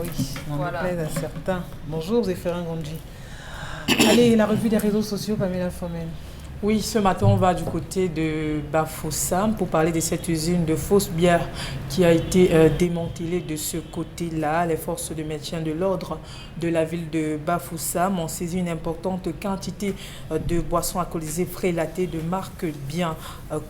Oui, on est plaide à certains. Bonjour Zéphirin Gondji. Allez, la revue des réseaux sociaux, Pamela Fomen. Oui, ce matin, on va du côté de Bafoussam pour parler de cette usine de fausses bières qui a été démantelée de ce côté-là. Les forces de maintien de l'ordre de la ville de Bafoussam ont saisi une importante quantité de boissons alcoolisées frélatées de marques bien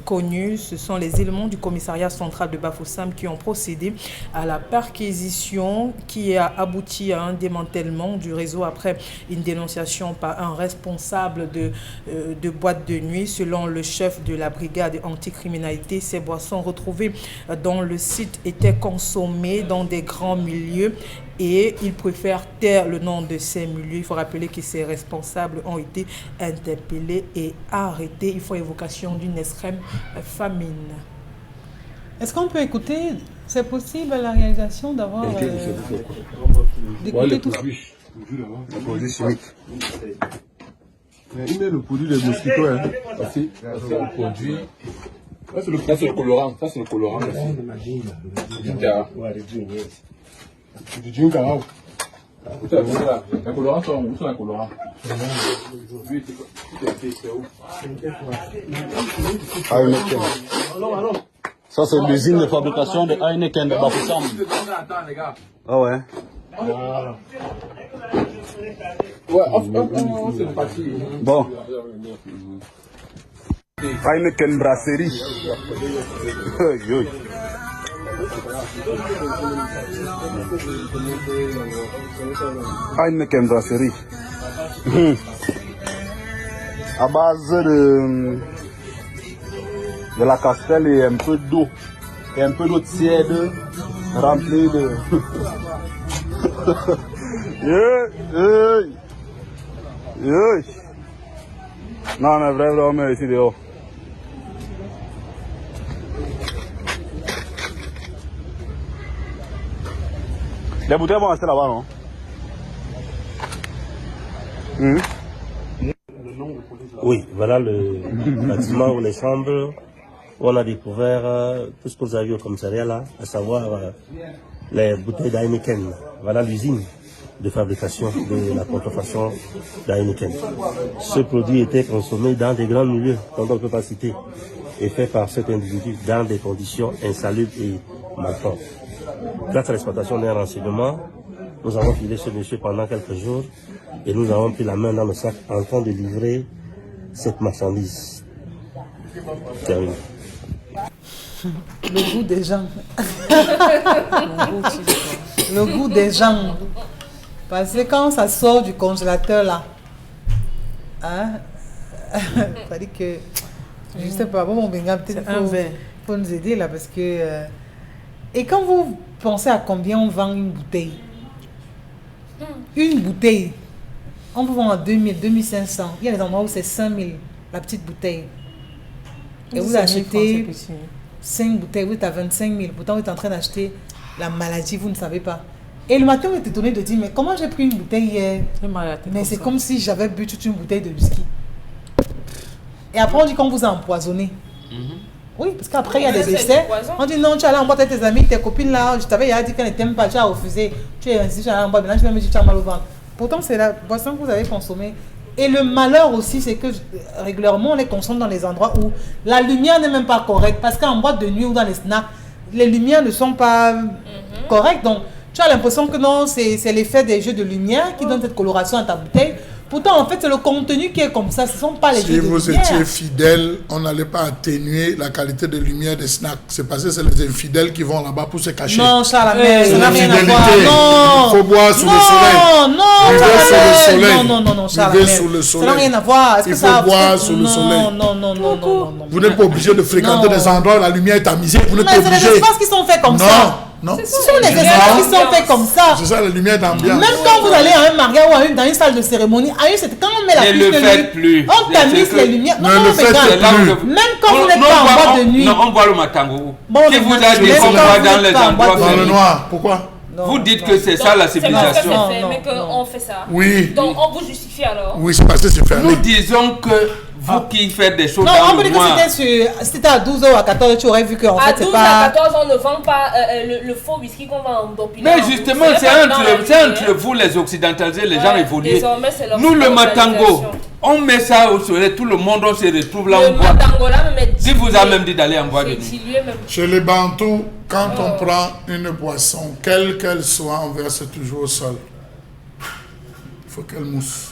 connues. Ce sont les éléments du commissariat central de Bafoussam qui ont procédé à la perquisition qui a abouti à un démantèlement du réseau après une dénonciation par un responsable de boîte de nuit. Selon le chef de la brigade anticriminalité, ces boissons retrouvées dans le site étaient consommées dans des grands milieux et il préfère taire le nom de ces milieux. Il faut rappeler que ces responsables ont été interpellés et arrêtés. Il faut évocation d'une extrême famine. Est-ce qu'on peut écouter, c'est possible à la réalisation d'avoir d'écouter tout ça? Un produit chimique. Il met le produit des mosquitos, hein. C'est le produit. Ça c'est le colorant. Ça c'est le colorant. Du ginkgo. Un colorant, c'est un colorant. Heineken. Ça c'est l'usine de fabrication de Heineken de Bafoussam. Ah ouais. Ouais, c'est parti. Bon. Heineken brasserie. Heineken brasserie. À base de la castelle et un peu d'eau. Et un peu d'eau tiède remplie de... Non, mais vraiment, ici dehors. Les bouteilles vont rester là-bas, non? Oui, voilà le bâtiment ou les chambres où on a découvert tout ce que vous avez vu au commissariat là, à savoir les bouteilles d'Heineken. Voilà l'usine de fabrication de la contrefaçon d'Heineken. Ce produit était consommé dans des grands milieux, dont on ne peut pas citer, et fait par cet individu dans des conditions insalubres et malpropres. Grâce à l'exploitation d'un renseignement, nous avons filé ce monsieur pendant quelques jours et nous avons pris la main dans le sac en train de livrer cette marchandise. Terminé. Le goût des gens. Le goût des gens. Parce que quand ça sort du congélateur là, hein, ça dit que, je sais pas, bon, mon Benga, peut-être faut nous aider là parce que. Et quand vous pensez à combien on vend une bouteille, on vous vend à 2000, 2500. Il y a des endroits où c'est 5000 la petite bouteille. Et vous achetez 5 bouteilles, vous êtes à 25 000. Pourtant, vous êtes en train d'acheter la maladie, vous ne savez pas. Et le matin, vous êtes étonné de dire, mais comment j'ai pris une bouteille hier? Mais c'est comme si j'avais bu toute une bouteille de whisky. Et après, on dit qu'on vous a empoisonné. Oui, parce qu'après, il y a des décès. On dit non, tu es allé en boîte avec tes amis, tes copines là. Je t'avais dit qu'elle ne t'aime pas, tu as refusé. Tu es ainsi, tu es allé en boîte, maintenant tu vas me dire que tu as mal au ventre. Pourtant, c'est la boisson que vous avez consommée. Et le malheur aussi, c'est que régulièrement, on les consomme dans les endroits où la lumière n'est même pas correcte. Parce qu'en boîte de nuit ou dans les snacks, les lumières ne sont pas correctes. Donc, tu as l'impression que non, c'est l'effet des jeux de lumière qui donne cette coloration à ta bouteille. Pourtant, en fait, c'est le contenu qui est comme ça. Ce ne sont pas les jeux de lumière. Si vous étiez fidèle, on n'allait pas atténuer la qualité de lumière des snacks. C'est parce que c'est les infidèles qui vont là-bas pour se cacher. Non, Charles, ça n'a rien à voir. Non. Il faut boire sous le soleil. Non, Charles. Vivez sous le soleil. Ça n'a rien à voir. Il faut boire sous le soleil. Non. Vous n'êtes pas obligé de fréquenter des endroits où la lumière est tamisée. Vous n'êtes pas obligé. Mais c'est des espaces qui sont faits comme ça. Non. Ce sont des espaces qui sont faits comme ça. C'est ça la lumière d'ambiance. Même quand vous allez à un mariage ou dans une salle de cérémonie, quand on met la puce de nuit, on tamise les lumières. Non, mais même quand vous n'êtes pas en boîte de nuit. Non, on voit le matango. Qui vous a dit qu'on voit dans les endroits dans le noir. Pourquoi? Vous dites que c'est ça la civilisation. Mais qu'on fait ça. Oui. Donc on vous justifie alors. Oui, c'est parce que c'est fermé. Nous disons que Vous qui faites des choses Non, dans on peut le dire mois. que c'était à 12h ou à 14h, tu aurais vu qu'en À fait, c'est 12 pas... à 14, on ne vend pas le faux whisky qu'on vend en Burkina. Mais justement, c'est entre vous les occidentalisés, les gens évolués. Désormais, c'est leur Nous, le matango, on met ça au soleil, tout le monde, on se retrouve là, Le on boit. matango là, même Si vous a même dit d'aller en boire de nuit. Chez les Bantous, quand on prend une boisson, quelle qu'elle soit, on verse toujours au sol. Il faut qu'elle mousse.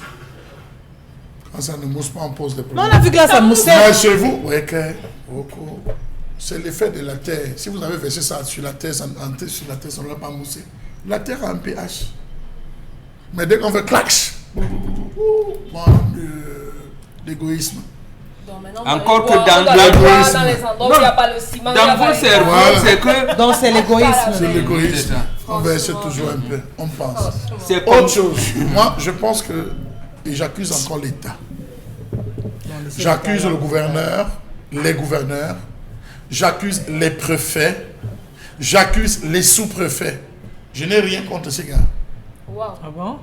Quand ça ne mousse pas, on pose des problèmes. Mais on a vu que là, ça moussait. Mais chez vous, oui, c'est l'effet de la terre. Si vous avez versé ça sur la terre, ça ne va pas mousser. La terre a un pH. Mais dès qu'on fait clash, l'égoïsme. Encore que dans les endroits où il n'y a pas le ciment. Dans vos cerveaux, c'est que... Donc c'est l'égoïsme. C'est l'égoïsme. On verse toujours un peu. On pense. C'est autre chose. Moi, je pense que... Et j'accuse encore l'État. J'accuse le gouverneur, les gouverneurs. J'accuse les préfets. J'accuse les sous-préfets. Je n'ai rien contre ces gars. Wow. Ah bon?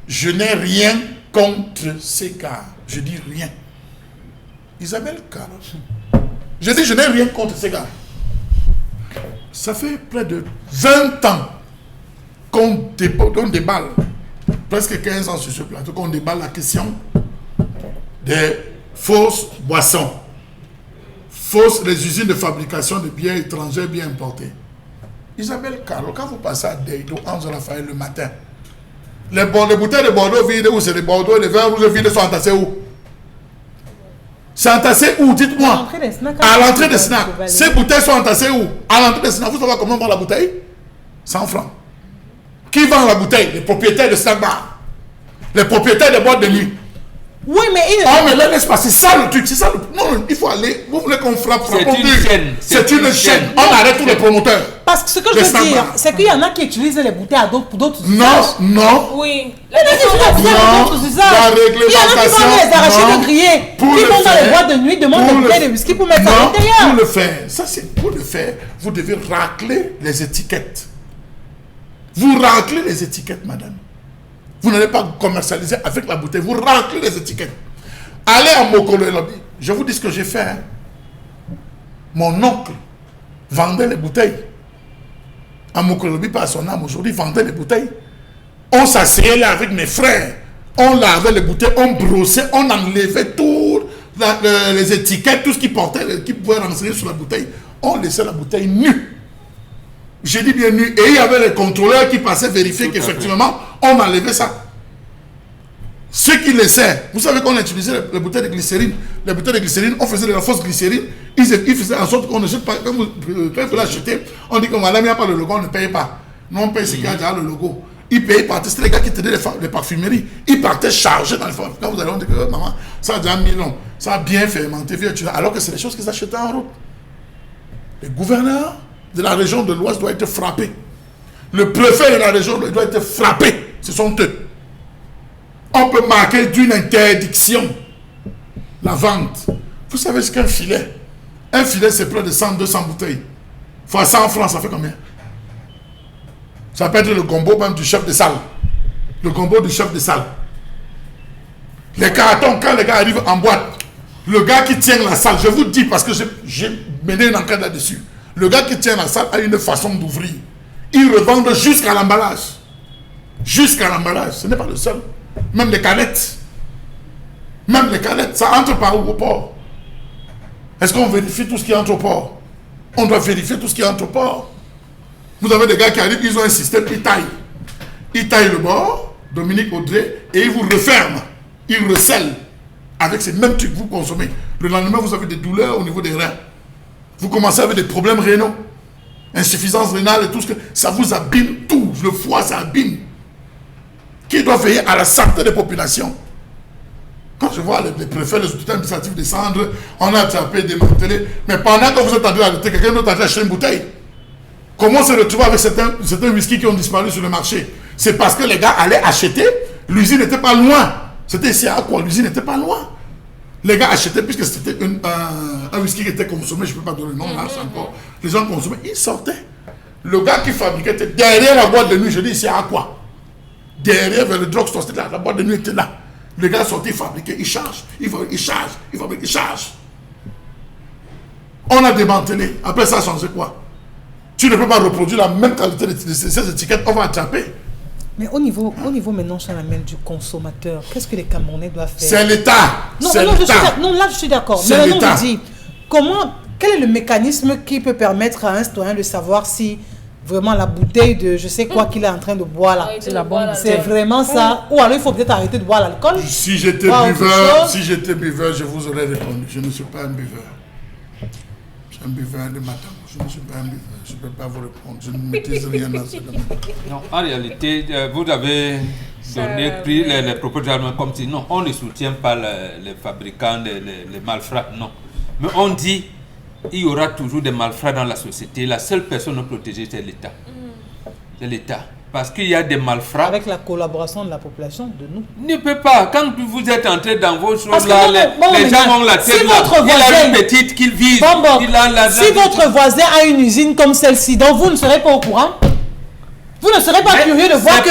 Je n'ai rien contre ces gars. Je dis rien. Isabelle Carlos. Je dis je n'ai rien contre ces gars. Ça fait près de 20 ans qu'on déballe, presque 15 ans sur ce plateau, qu'on déballe la question des fausses boissons. Les usines de fabrication de biens étrangers bien importés. Isabelle Carlo, quand vous passez à Deido, Ange Raphaël le matin, les bouteilles de Bordeaux vides, où c'est les Bordeaux et les vins rouges vides sont entassés où? C'est entassé où? Dites-moi. À l'entrée des snacks. Ces bouteilles sont entassées où? À l'entrée des snacks. Vous savez comment on vend la bouteille? 100 francs. Qui vend la bouteille? Les propriétaires de snack bar. Les propriétaires de boîtes de nuit. Oui, mais oh, mais là, laisse passer. C'est ça le truc. C'est ça le... Non, il faut aller. Vous voulez qu'on frappe? C'est une chaîne. C'est une chaîne. On arrête tous les promoteurs. Parce que ce que je veux dire, c'est qu'il y en a qui utilisent les bouteilles pour d'autres usages. Non. Oui. La réglementation. Il y en a qui vont les arracher de griller. Qui vont dans les boîtes de nuit, demandent des bouteilles de whisky pour mettre ça à l'intérieur. Pour le faire, ça c'est pour le faire, vous devez racler les étiquettes. Vous raclez les étiquettes, madame. Vous n'allez pas commercialiser avec la bouteille. Vous raclez les étiquettes. Allez à Mokolo Lobby. Je vous dis ce que j'ai fait. Hein. Mon oncle vendait les bouteilles. À Mokolo Lobby, par son âme, aujourd'hui, vendait les bouteilles. On s'asseyait là avec mes frères. On lavait les bouteilles, on brossait, on enlevait toutes les étiquettes, tout ce qui portait, qui pouvait renseigner sur la bouteille. On laissait la bouteille nue. J'ai dit bien nu. Et il y avait les contrôleurs qui passaient vérifier qu'effectivement, on enlevait ça. Ceux qui laissaient, vous savez qu'on utilisait les bouteilles de glycérine. Les bouteilles de glycérine, on faisait de la fausse glycérine. Ils faisaient en sorte qu'on ne jette pas. Quand il faut l'acheter, on dit que madame, il n'y a pas le logo, on ne paye pas. Non, on paye ce qu'il y a déjà le logo. Ils payaient, partaient. C'était les gars qui tenaient les parfumeries. Ils partaient chargés dans les parfumeries. Quand vous allez, on dit que maman, ça a déjà 1000 ans. Ça a bien fermenté. Alors que c'est des choses qu'ils achetaient en route. Les gouverneurs de la région de l'Ouest doit être frappé. Le préfet de la région doit être frappé. Ce sont eux. On peut marquer d'une interdiction la vente. Vous savez ce qu'un filet? Un filet, c'est près de 100-200 bouteilles. Fois 100 francs, ça fait combien? Ça peut être le gombo même du chef de salle. Le gombo du chef de salle. Les cartons, quand les gars arrivent en boîte, le gars qui tient la salle, je vous dis parce que j'ai mené une enquête là-dessus. Le gars qui tient la salle a une façon d'ouvrir. Ils revendent jusqu'à l'emballage. Jusqu'à l'emballage. Ce n'est pas le seul. Même les canettes. Même les canettes, ça entre par où au port? Est-ce qu'on vérifie tout ce qui entre au port? On doit vérifier tout ce qui entre au port. Vous avez des gars qui arrivent, ils ont un système, ils taillent. Ils taillent le bord, Dominique Audrey, et ils vous referment. Ils recèlent. Avec ces mêmes trucs que vous consommez. Le lendemain, vous avez des douleurs au niveau des reins. Vous commencez avec des problèmes rénaux. Insuffisance rénale et tout ce que... Ça vous abîme tout. Le foie, ça abîme. Qui doit veiller à la santé des populations? Quand je vois les préfets, les autorités administratives descendre, on a attrapé, démantelé. Mais pendant que vous êtes en train d'arrêter, quelqu'un d'autre a acheté une bouteille. Comment se retrouver avec certains whisky qui ont disparu sur le marché? C'est parce que les gars allaient acheter. L'usine n'était pas loin. C'était ici à quoi? L'usine n'était pas loin. Les gars achetaient, puisque c'était un whisky qui était consommé, je ne peux pas donner le nom, là, c'est encore. Les gens consommaient, ils sortaient. Le gars qui fabriquait était derrière la boîte de nuit, je dis ici à quoi? Derrière, vers le drugstore, c'était là, la boîte de nuit était là. Le gars sorti fabriqué, il charge, il charge. On a démantelé. Après ça a changé quoi? Tu ne peux pas reproduire la même qualité de ces étiquettes, on va attraper. Mais au niveau maintenant, ça l'amène du consommateur. Qu'est-ce que les Camerounais doivent faire? C'est l'État. Non, là je suis d'accord. Mais maintenant je dis, quel est le mécanisme qui peut permettre à un citoyen de savoir si vraiment la bouteille de je sais quoi qu'il est en train de boire là, c'est vraiment ça, ou alors il faut peut-être arrêter de boire l'alcool. Si j'étais buveur, je vous aurais répondu. Je ne suis pas un buveur. Je suis un buveur de matin. Je ne suis pas un buveur. Je ne peux pas vous répondre. Je ne maîtrise rien dans ce domaine. Non, en réalité, vous avez pris les propos de Germain comme si non, on ne soutient pas les fabricants, les malfrats, non. Mais on dit il y aura toujours des malfrats dans la société. La seule personne à protéger, c'est l'État. C'est l'État. Parce qu'il y a des malfrats. Avec la collaboration de la population, de nous. Ne peut pas. Quand vous êtes entré dans vos choses là, les gens ont la tête. Si votre voisin, il a une petite qu'il vise. Si votre voisin a une usine comme celle-ci, donc vous ne serez pas au courant. Vous ne serez pas curieux de voir que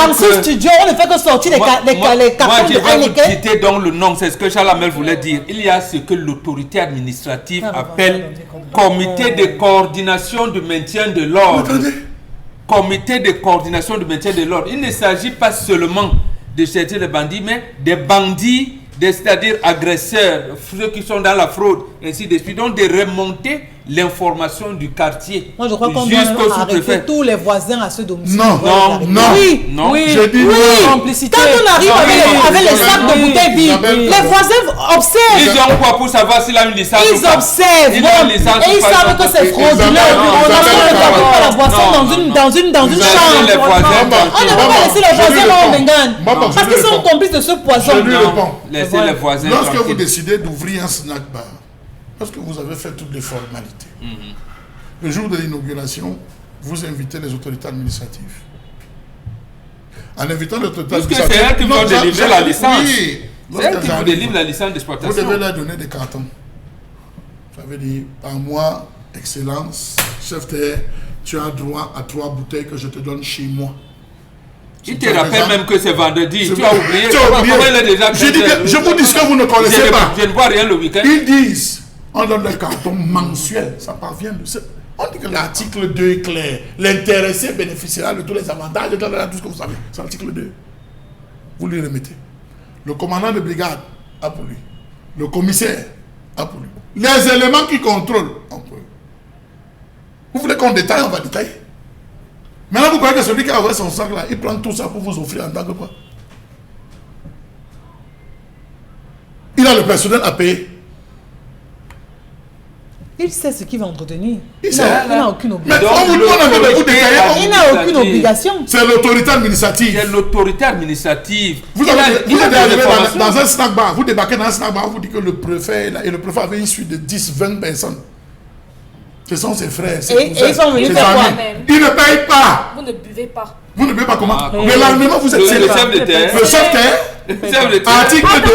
dans ce studio, on ne fait que sortir les cartons de Heineken. Moi, je vais vous citer donc le nom, c'est ce que Charles Hamel voulait dire. Il y a ce que l'autorité administrative appelle comité de coordination du maintien de l'ordre. Comité de coordination du maintien de l'ordre. Il ne s'agit pas seulement de chercher les bandits, mais des bandits, c'est-à-dire agresseurs, ceux qui sont dans la fraude, ainsi de suite. Donc, de remonter l'information du quartier. Moi, je crois qu'on doit arrêter tous les voisins à ce domicile. Non. Oui. Je dis complicité. Quand on arrive avec les sacs de bouteilles vides, les voisins observent. Ils ont quoi pour savoir s'il a une licence? Ils observent. Et ils savent que c'est frauduleux. On n'a pas la boisson dans une chambre. On ne peut pas laisser les voisins en bengane. Parce qu'ils sont complices de ce poison. Je lui réponds. Laissez les voisins. Lorsque vous décidez d'ouvrir un snack bar, parce que vous avez fait toutes les formalités. Le jour de l'inauguration, vous invitez les autorités administratives. En invitant les autorités administratives... c'est elles qui vont délivrer la licence. Oui. C'est elles qui vous délivrent la licence d'exploitation. Vous devez leur donner des cartons. Ça veut dire, par mois, excellence, chef terre, tu as droit à 3 bouteilles que je te donne chez moi. Il te rappelle même que c'est vendredi. Tu as oublié. Je vous dis ce que vous ne connaissez pas. Je ne vois rien le week-end. Ils disent... On donne le carton mensuel, ça parvient de ça. On dit que l'article 2 est clair. L'intéressé bénéficiera de tous les avantages, de tout ce que vous savez. C'est l'article 2. Vous lui remettez. Le commandant de brigade a pour lui. Le commissaire a pour lui. Les éléments qui contrôlent, on peut. Vous voulez qu'on détaille, on va détailler. Maintenant, vous croyez que celui qui a ouvert son sac là, il prend tout ça pour vous offrir en tant que quoi? Il a le personnel à payer. Il sait ce qu'il va entretenir. Il n'a aucune obligation. Il n'a aucune obligation. C'est l'autorité administrative. C'est l'autorité administrative. Vous êtes arrivé dans un snack bar. Vous débarquez dans un snack bar. Vous dites que le préfet et le préfet avait une suite de 10-20 personnes. Ce sont ses frères. Et ils sont venus faire quoi? Ils ne payent pas. Vous ne buvez pas. Vous ne buvez pas comment? Mais l'allemand, vous êtes le chef de terre. Le chef de terre. Article 2.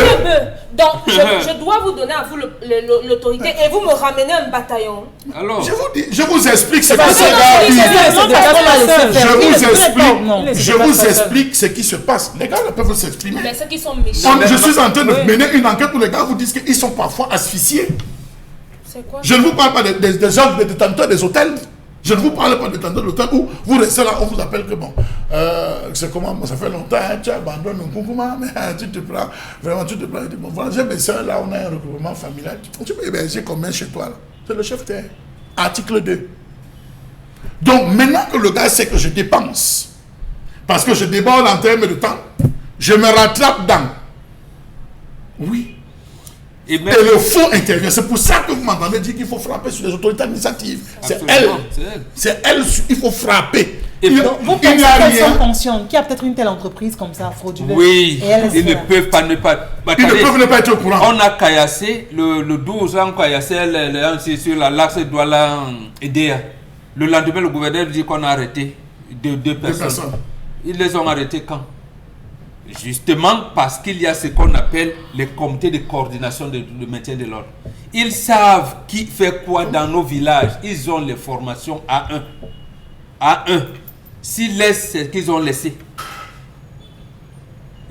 Donc, je dois vous donner à vous l'autorité et vous me ramenez un bataillon. Alors, je vous explique ce que je vous explique ce qui se passe. Les gars peuvent s'exprimer. Mais ceux qui sont méchants. Je suis en train de mener une enquête où les gars vous disent qu'ils sont parfois asphyxiés. C'est quoi? Je ne vous parle pas des gens, des détenteurs des hôtels. Je ne vous parle pas de détenteurs d'hôtel où vous restez là, on vous appelle que bon, c'est comment, ça fait longtemps, tu abandonnes un concours, mais tu te prends, vraiment tu te prends, bon, voilà, j'ai mes soeurs là, on a un regroupement familial, tu peux héberger combien chez toi là? C'est le chef terre. Article 2. Donc maintenant que le gars sait que je dépense, parce que je déborde en termes de temps, je me rattrape dans. Oui. Et le faux intervient. C'est pour ça que vous m'entendez dire qu'il faut frapper sur les autorités administratives. C'est elle. Il faut frapper. Vous pensez qu'elles sont conscientes qu'il y a peut-être une telle entreprise comme ça, frauduleuse? Oui, ils ne peuvent pas ne pas. Ils ne peuvent ne pas être au courant. On a caillassé le 12 ans, caillassé sur l'axe Douala-Edea. Le lendemain, le gouverneur dit qu'on a arrêté deux personnes. Ils les ont arrêtés quand? Justement parce qu'il y a ce qu'on appelle les comités de coordination de maintien de l'ordre. Ils savent qui fait quoi dans nos villages. Ils ont les formations A1. S'ils laissent ce qu'ils ont laissé,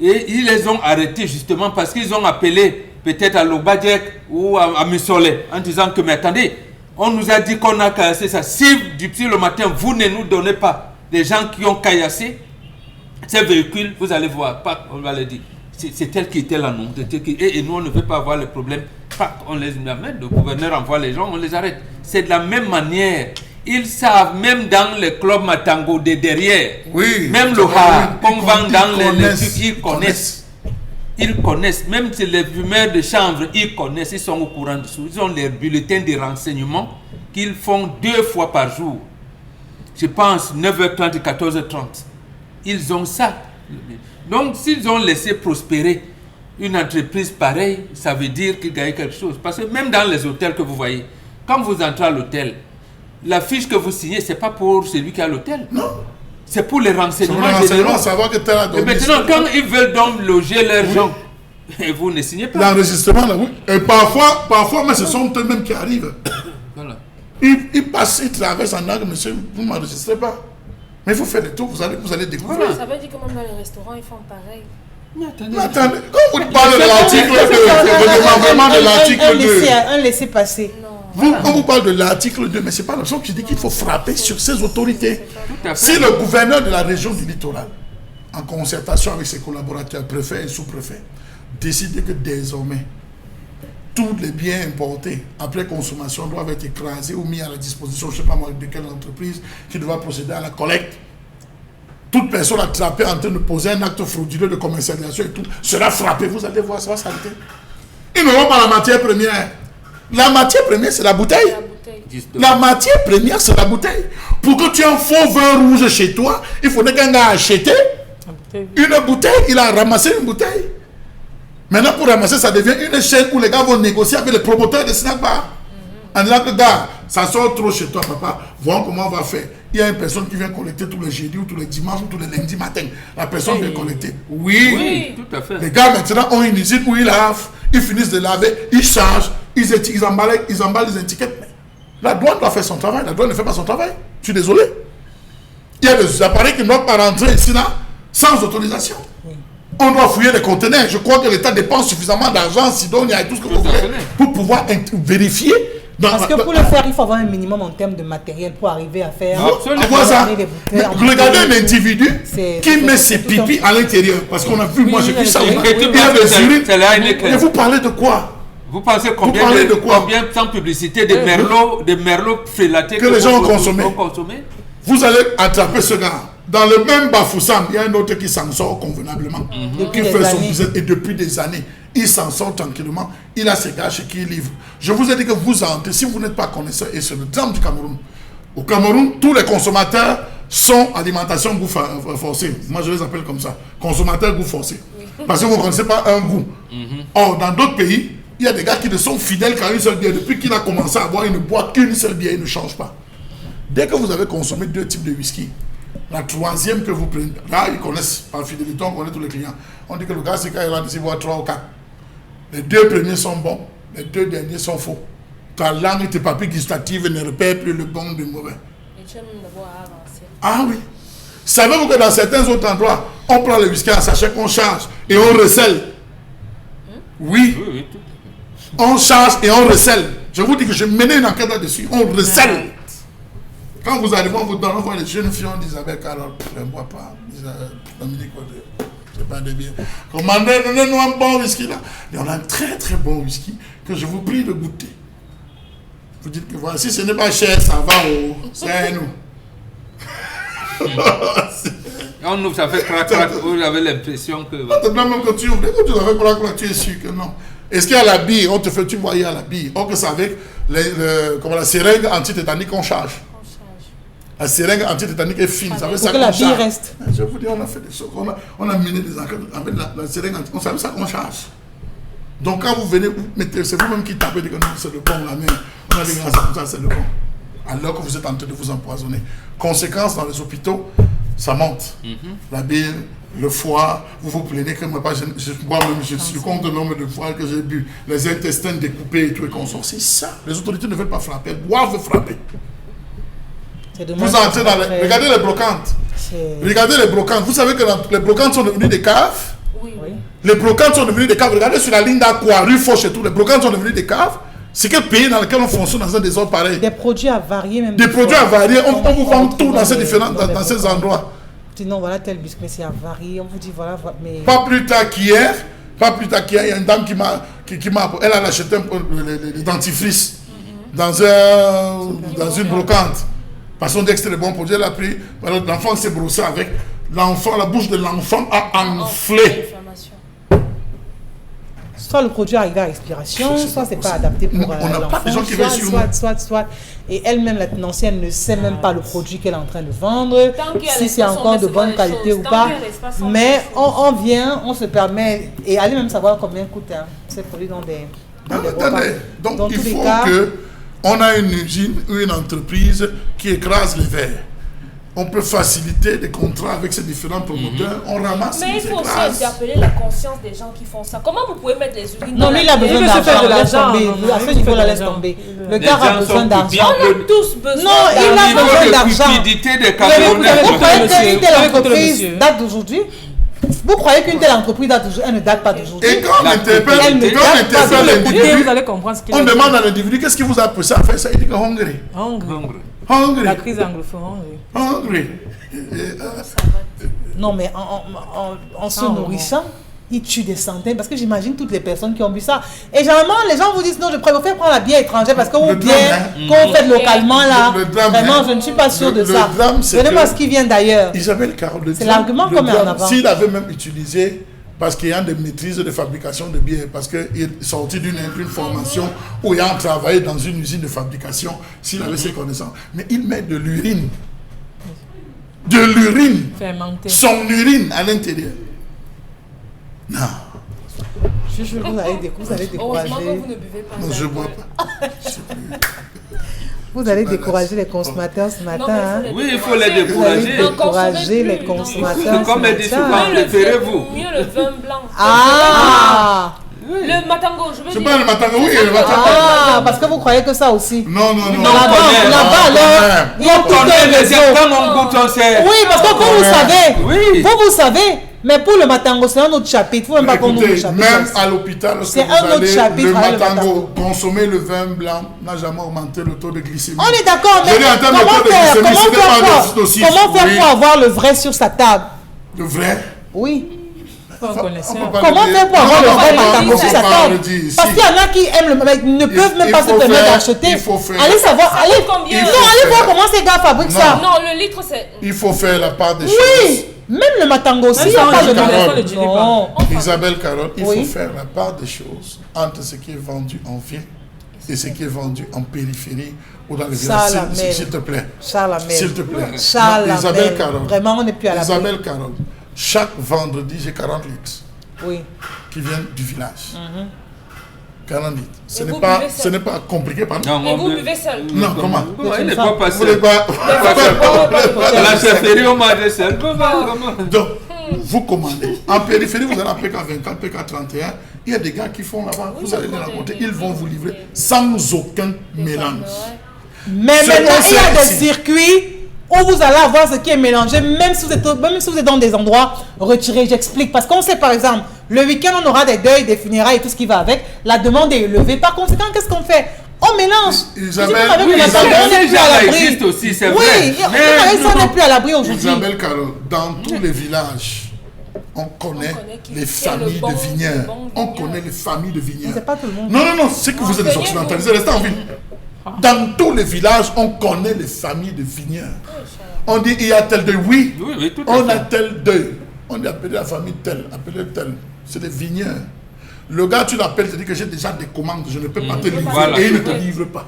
Et ils les ont arrêtés justement parce qu'ils ont appelé peut-être à Lobadjek ou à Mussolé en disant que, mais attendez, on nous a dit qu'on a caillassé ça. Si depuis le matin, vous ne nous donnez pas des gens qui ont caillassé ces véhicules, vous allez voir, on va le dire. C'est tel qui était là, non? Et nous, on ne veut pas avoir le problème. On les amène, le gouverneur envoie les gens, on les arrête. C'est de la même manière. Ils savent, même dans les clubs Matango de derrière, oui, même le ha, qu'on vend dans les trucs, ils connaissent. Ils connaissent, même si les fumeurs de chanvre, ils connaissent, ils sont au courant dessous. Ils ont les bulletins de renseignement qu'ils font 2 fois par jour. Je pense 9h30 et 14h30. Ils ont ça. Donc, s'ils ont laissé prospérer une entreprise pareille, ça veut dire qu'ils gagnent quelque chose. Parce que même dans les hôtels que vous voyez, quand vous entrez à l'hôtel, la fiche que vous signez, ce n'est pas pour celui qui a l'hôtel. Non. C'est pour les renseignements. Savoir que tu as et maintenant, quand ils veulent donc loger leurs gens, et vous ne signez pas. L'enregistrement, là, oui. Et parfois, mais ce sont eux-mêmes qui arrivent. Voilà. Ils passent, ils traversent en angle, monsieur, vous ne m'enregistrez pas. Mais il faut faire des tours, vous allez découvrir. Voilà. Ça veut dire que même dans les restaurants, ils font pareil. Mais attendez, quand vous parlez de l'article 2, de l'article 2. Un laissez-passer. Quand vous parlez de l'article 2, mais ce n'est pas l'option qui dit qu'il faut frapper sur ces autorités. Si le gouverneur de la région du littoral, en concertation avec ses collaborateurs, préfets et sous-préfets, décide que désormais, tous les biens importés après consommation doivent être écrasés ou mis à la disposition, je ne sais pas moi, de quelle entreprise qui devra procéder à la collecte. Toute personne attrapée en train de poser un acte frauduleux de commercialisation et tout sera frappée. Vous allez voir, ça va s'arrêter. Ils n'auront pas la matière première. La matière première, c'est la bouteille. La matière première, c'est la bouteille. Pour que tu aies un faux vin rouge chez toi, il faudrait qu'un gars achète une bouteille. Il a ramassé une bouteille. Maintenant, pour ramasser, ça devient une chaîne où les gars vont négocier avec les promoteurs de snack bar. En disant que, gars, ça sort trop chez toi, papa. Voyons comment on va faire. Il y a une personne qui vient collecter tous les jeudis ou tous les dimanches ou tous les lundis matin. La personne vient collecter. Oui, tout à fait. Les gars, maintenant, ont une usine où ils lavent, ils finissent de laver, ils chargent, ils emballent les étiquettes. Mais la douane doit faire son travail. La douane ne fait pas son travail. Je suis désolé. Il y a des appareils qui ne doivent pas rentrer ici, là, sans autorisation. On doit fouiller les conteneurs. Je crois que l'État dépense suffisamment d'argent, Sidonia et tout ce que vous voulez, pour pouvoir vérifier. Parce que pour le faire, il faut avoir un minimum en termes de matériel pour arriver à faire. Regardez un individu qui met ses pipis à l'intérieur. Parce qu'on a vu, moi j'ai vu ça. Il y a des urines. Mais vous parlez de quoi? Vous pensez combien sans publicité de merlot frélaté que les gens ont consommé? Vous allez attraper ce gars. Dans le même Bafoussam, il y a un autre qui s'en sort convenablement, qui fait son business, et depuis des années, il s'en sort tranquillement, il a ses gars chez qui il livre. Je vous ai dit que vous entrez, si vous n'êtes pas connaisseur, et c'est le drame du Cameroun. Au Cameroun, tous les consommateurs sont alimentation goût forcé. Moi, je les appelle comme ça, consommateurs goût forcé. Parce que vous ne connaissez pas un goût. Or, dans d'autres pays, il y a des gars qui ne sont fidèles qu'à une seule bière. Depuis qu'il a commencé à boire, il ne boit qu'une seule bière, il ne change pas. Dès que vous avez consommé 2 types de whisky, la troisième que vous prenez, là ils connaissent par fidélité, on connaît tous les clients. On dit que le gars c'est quand il rentre ici boire 3 ou 4. Les 2 premiers sont bons, les 2 derniers sont faux. Ta langue et tes papiers gustatives ne repèrent plus le bon du mauvais. Et tu aimes d'abord avancer. Ah oui. Savez-vous que dans certains autres endroits, on prend le whisky à sachet qu'on charge et on recèle? Oui. On charge et on recèle. Je vous dis que je menais une enquête là-dessus. On recèle. Quand vous arrivez, on vous donne, on voit les jeunes filles, on dit Isabelle Carole, ne bois pas. Dominique, c'est pas de bien. Commandez, donnez-nous un bon whisky là. Et on a un très très bon whisky que je vous prie de goûter. Vous dites que voilà, si ce n'est pas cher, ça va, c'est nous. On nous ça fait crac-crac, vous avez l'impression que. Même quand tu ouvres, tu as fait crac-crac, tu es sûr que non. Est-ce qu'il y a la bille? On te fait, tu voyais à la bille. Or que c'est avec la seringue antitétanique qu'on charge. La seringue antitétanique est fine. Ça veut pour que la bille reste. Je vous dis, on a fait des choses. On a mené des enquêtes avec la seringue antitétanique. On savait ça qu'on charge. Donc quand vous venez, c'est vous-même qui tapez, dites que non, c'est le bon, la main. On a dit que ça, c'est le bon. Alors que vous êtes en train de vous empoisonner. Conséquence, dans les hôpitaux, ça monte. La bile, le foie, vous vous plaignez que moi, moi-même, je suis compte de nombre de fois que j'ai bu, les intestins découpés et tout, et consorts. C'est ça. Les autorités ne veulent pas frapper, elles doivent frapper. Vous entrez dans regardez les brocantes. Regardez les brocantes. Vous savez que les brocantes sont devenues des caves? Oui. Les brocantes sont devenues des caves. Regardez sur la ligne d'Aqua, rue Foch et tout. Les brocantes sont devenues des caves. C'est quel pays dans lequel on fonctionne dans un désordre pareil? Des produits à varier même. Des produits à varier. On vous vend tout dans ces différents, dans ces endroits. Sinon, voilà tel biscuit, mais c'est à varier. On vous dit, voilà, mais... Pas plus tard qu'hier, il y a une dame qui m'a elle a acheté le dentifrice dans une brocante. Parce qu'on dit que c'était le bon produit, elle a pris, l'enfant s'est brossé avec, la bouche de l'enfant a enflé. Soit le produit arrive à expiration, soit c'est pas adapté pour l'enfant, soit. Et elle-même, la tenancière, ne sait même pas le produit qu'elle est en train de vendre, si c'est encore de bonne qualité ou pas. Mais on vient, on se permet, et allez même savoir combien coûtent ces produits dans des... Donc il faut qu'on a une usine ou une entreprise qui écrase les verres. On peut faciliter des contrats avec ces différents promoteurs. On ramasse. Mais il faut aussi interpeller la conscience des gens qui font ça. Comment vous pouvez mettre les urines dans la... Non, lui, il a besoin d'argent. Laisse tomber. À ce niveau, la laisse tomber. Le gars a besoin d'argent. On a tous besoin. Non, il a besoin d'argent. Vous croyez qu'une telle entreprise date d'aujourd'hui? Vous croyez qu'une telle entreprise date d'aujourd'hui? Elle ne date pas d'aujourd'hui. Et quand on interpelle l'individu, on demande à l'individu qu'est-ce qui vous a poussé à faire ça. Il dit que hungry. La crise anglophone, hungry. Non, mais en se nourrissant, il tue des centaines. Parce que j'imagine toutes les personnes qui ont bu ça. Et généralement, les gens vous disent non, je préfère prendre la bière étrangère parce que vous bien qu'on fait localement là. Vraiment, je ne suis pas sûr de ça. Donnez-moi ce qui vient d'ailleurs. Isabelle Carole, c'est l'argument qu'on met en avant. S'il avait même utilisé, parce qu'il y a des maîtrises de fabrication de bière, parce qu'il est sorti d'une formation où il a travaillé dans une usine de fabrication, s'il avait ses connaissances. Mais il met de l'urine. De l'urine. Son urine à l'intérieur. Non. Je jure, vous allez décourager. Heureusement que vous ne buvez pas. Non, je ne bois pas. Vous allez décourager les consommateurs ce matin. Oui, il faut les décourager. Décourager les consommateurs. Comme elle dit souvent, préférez-vous. Mieux le vin blanc. Ah! Le matango, je veux dire. C'est pas le matango, oui, le matango. Ah, parce que vous croyez que ça aussi. Non. Là-bas, alors, il y a tout un réseau. Oui, parce que comme vous savez, vous savez. Mais pour le matango, c'est un autre chapitre. Vous ne pouvez pas qu'on nous le chapitre. Même à l'hôpital, c'est un autre chapitre. Le matango, consommer le vin blanc n'a jamais augmenté le taux de glycémie. On est d'accord, mais comment faire pour avoir le vrai sur sa table? Le vrai? Oui. Comment faire pour avoir le vrai matango sur sa table? Parce qu'il y en a qui aiment le mec, ne peuvent même pas se permettre d'acheter. Allez savoir, allez voir comment ces gars fabriquent ça. Non, le litre c'est... Il faut faire la part des choses. Oui. Même le matango aussi, il n'y a pas de Isabelle Carole, il faut faire la part des choses entre ce qui est vendu en ville et ce qui est vendu en périphérie ou dans les villages. S'il te plaît. S'il te plaît. Isabelle Carole. Vraiment, on n'est plus à la Isabelle Carole, chaque vendredi, j'ai 40 litres. Oui. Qui viennent du village. 40 litres. Ce n'est pas compliqué, pardon. Et vous buvez seul? Non, comment? Il n'est pas passé. Vous voulez pas? La chefferie, on m'a dit seul. Donc, vous commandez. En périphérie, vous allez à PK24, PK31. Il y a des gars qui font là-bas. Vous allez les rencontrer. Ils vont vous livrer sans aucun mélange. Mais maintenant, il y a des circuits où vous allez avoir ce qui est mélangé, même si vous êtes dans des endroits retirés. J'explique. Parce qu'on sait, par exemple, le week-end, on aura des deuils, des funérailles et tout ce qui va avec. La demande est élevée. Par conséquent, qu'est-ce qu'on fait? On mélange. Ça existe aussi, c'est vrai. Oui, on n'est plus à l'abri aujourd'hui. Isabelle Carole, dans tous les villages, on connaît les familles de vignerons. On connaît les familles de vignerons. C'est pas tout le monde. Non, c'est que vous êtes des occidentalisés. Restez en ville. Dans tous les villages, on connaît les familles de vignerons. On dit, il y a tel deuil. Oui, on a tel deuil. On dit, appelez la famille telle, appelez telle. C'est des vignerons. Le gars, tu l'appelles, tu dis que j'ai déjà des commandes, je ne peux pas te livrer. Voilà. Et il ne te livre pas.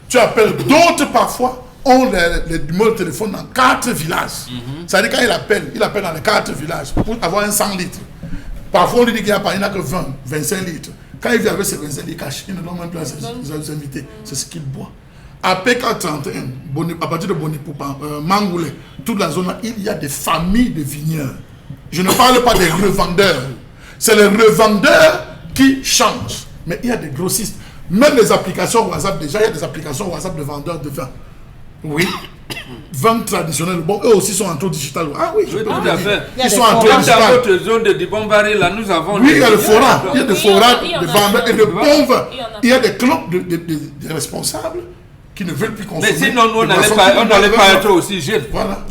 Tu appelles d'autres parfois, ont les numéros de téléphone dans 4 villages. C'est-à-dire quand il appelle dans les 4 villages pour avoir un 100 litres. Parfois, on lui dit qu'il n'y a que 20, 25 litres. Quand il vient avec ses 25 litres, il cache. Il ne donne même plus à ses invités. C'est ce qu'il boit. À PK31, à partir de Bonipoupa, Mangoulé, toute la zone là, il y a des familles de vignerons. Je ne parle pas des revendeurs. C'est les revendeurs qui changent. Mais il y a des grossistes. Même les applications WhatsApp, déjà, il y a des applications WhatsApp de vendeurs de vin. Oui, vente traditionnelle, bon, eux aussi sont en train digital. Ah oui, je peux tout vous à dire. fait. Ils sont en train Comme digital. dans votre zone de Dibombari, là, nous avons... Oui, il y a le forum. Il y a des forums il y en a. de vendeurs et de pauvres. Il y en a. Il y a des clubs de responsables qui ne veulent plus consommer. Mais sinon, nous, on n'allait pas être aussi jeunes. Voilà.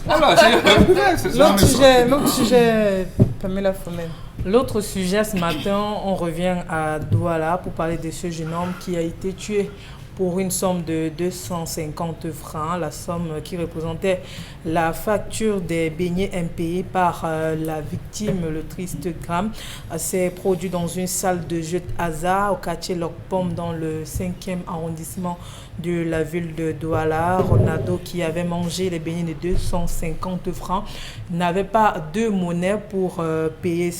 L'autre sujet, Pamela Fomen. L'autre sujet ce matin, on revient à Douala pour parler de ce jeune homme qui a été tué pour une somme de 250 francs, la somme qui représentait la facture des beignets impayés par la victime, le triste drame. C'est produit dans une salle de jeu hasard au quartier Locpom dans le 5e arrondissement de la ville de Douala. Ronaldo, qui avait mangé les beignets de 250 francs, n'avait pas de monnaie pour payer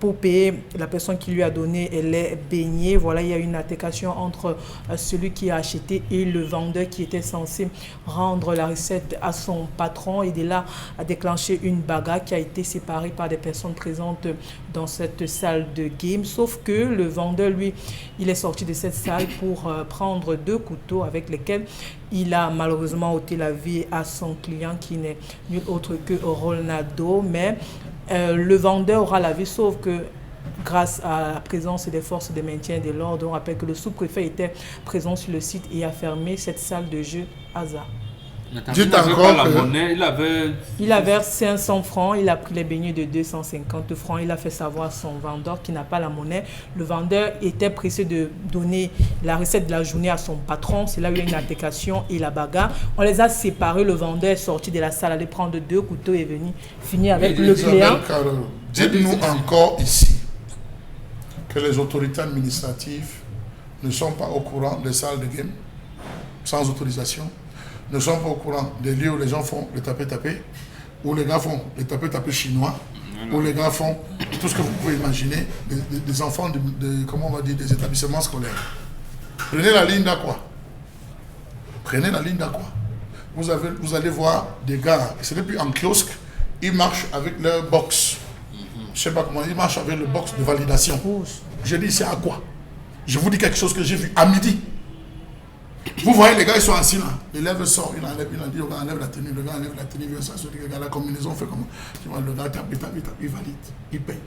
pour payer la personne qui lui a donné les beignets. Voilà, il y a eu une altercation entre celui qui a acheté et le vendeur qui était censé rendre la recette à son patron, et de là a déclenché une bagarre qui a été séparée par des personnes présentes dans cette salle de game. Sauf que le vendeur, lui, il est sorti de cette salle pour prendre 2 couteaux avec lesquels il a malheureusement ôté la vie à son client qui n'est nul autre que Ronaldo. Mais le vendeur aura la vie, sauf que grâce à la présence des forces de maintien de l'ordre, on rappelle que le sous-préfet était présent sur le site et a fermé cette salle de jeu hasard. Dites encore la que... monnaie, il avait 500 francs, il a pris les beignets de 250 francs, il a fait savoir à son vendeur qui n'a pas la monnaie. Le vendeur était pressé de donner la recette de la journée à son patron. C'est là où il y a une altercation et la bagarre. On les a séparés, le vendeur est sorti de la salle, allait prendre 2 couteaux et venir finir avec le client. Dites-nous encore ici que les autorités administratives ne sont pas au courant des salles de game sans autorisation, ne sont pas au courant des lieux où les gens font le tapé-tapé, où les gars font le tapé-tapé chinois, où les gars font tout ce que vous pouvez imaginer, des enfants comment on va dire, des établissements scolaires. Prenez la ligne d'Aqua. Prenez la ligne d'Aqua. Vous allez voir des gars, ce n'est plus en kiosque, ils marchent avec leur box. Je ne sais pas comment, ils marchent avec le box de validation. Je dis, c'est à quoi? Je vous dis quelque chose que j'ai vu à midi. Vous voyez, les gars, ils sont assis là. L'élève sort, il dit, le gars enlève la tenue, le gars enlève la tenue, il vient s'assurer que la combinaison fait comment? Tu vois, le gars tape, il valide, il paye.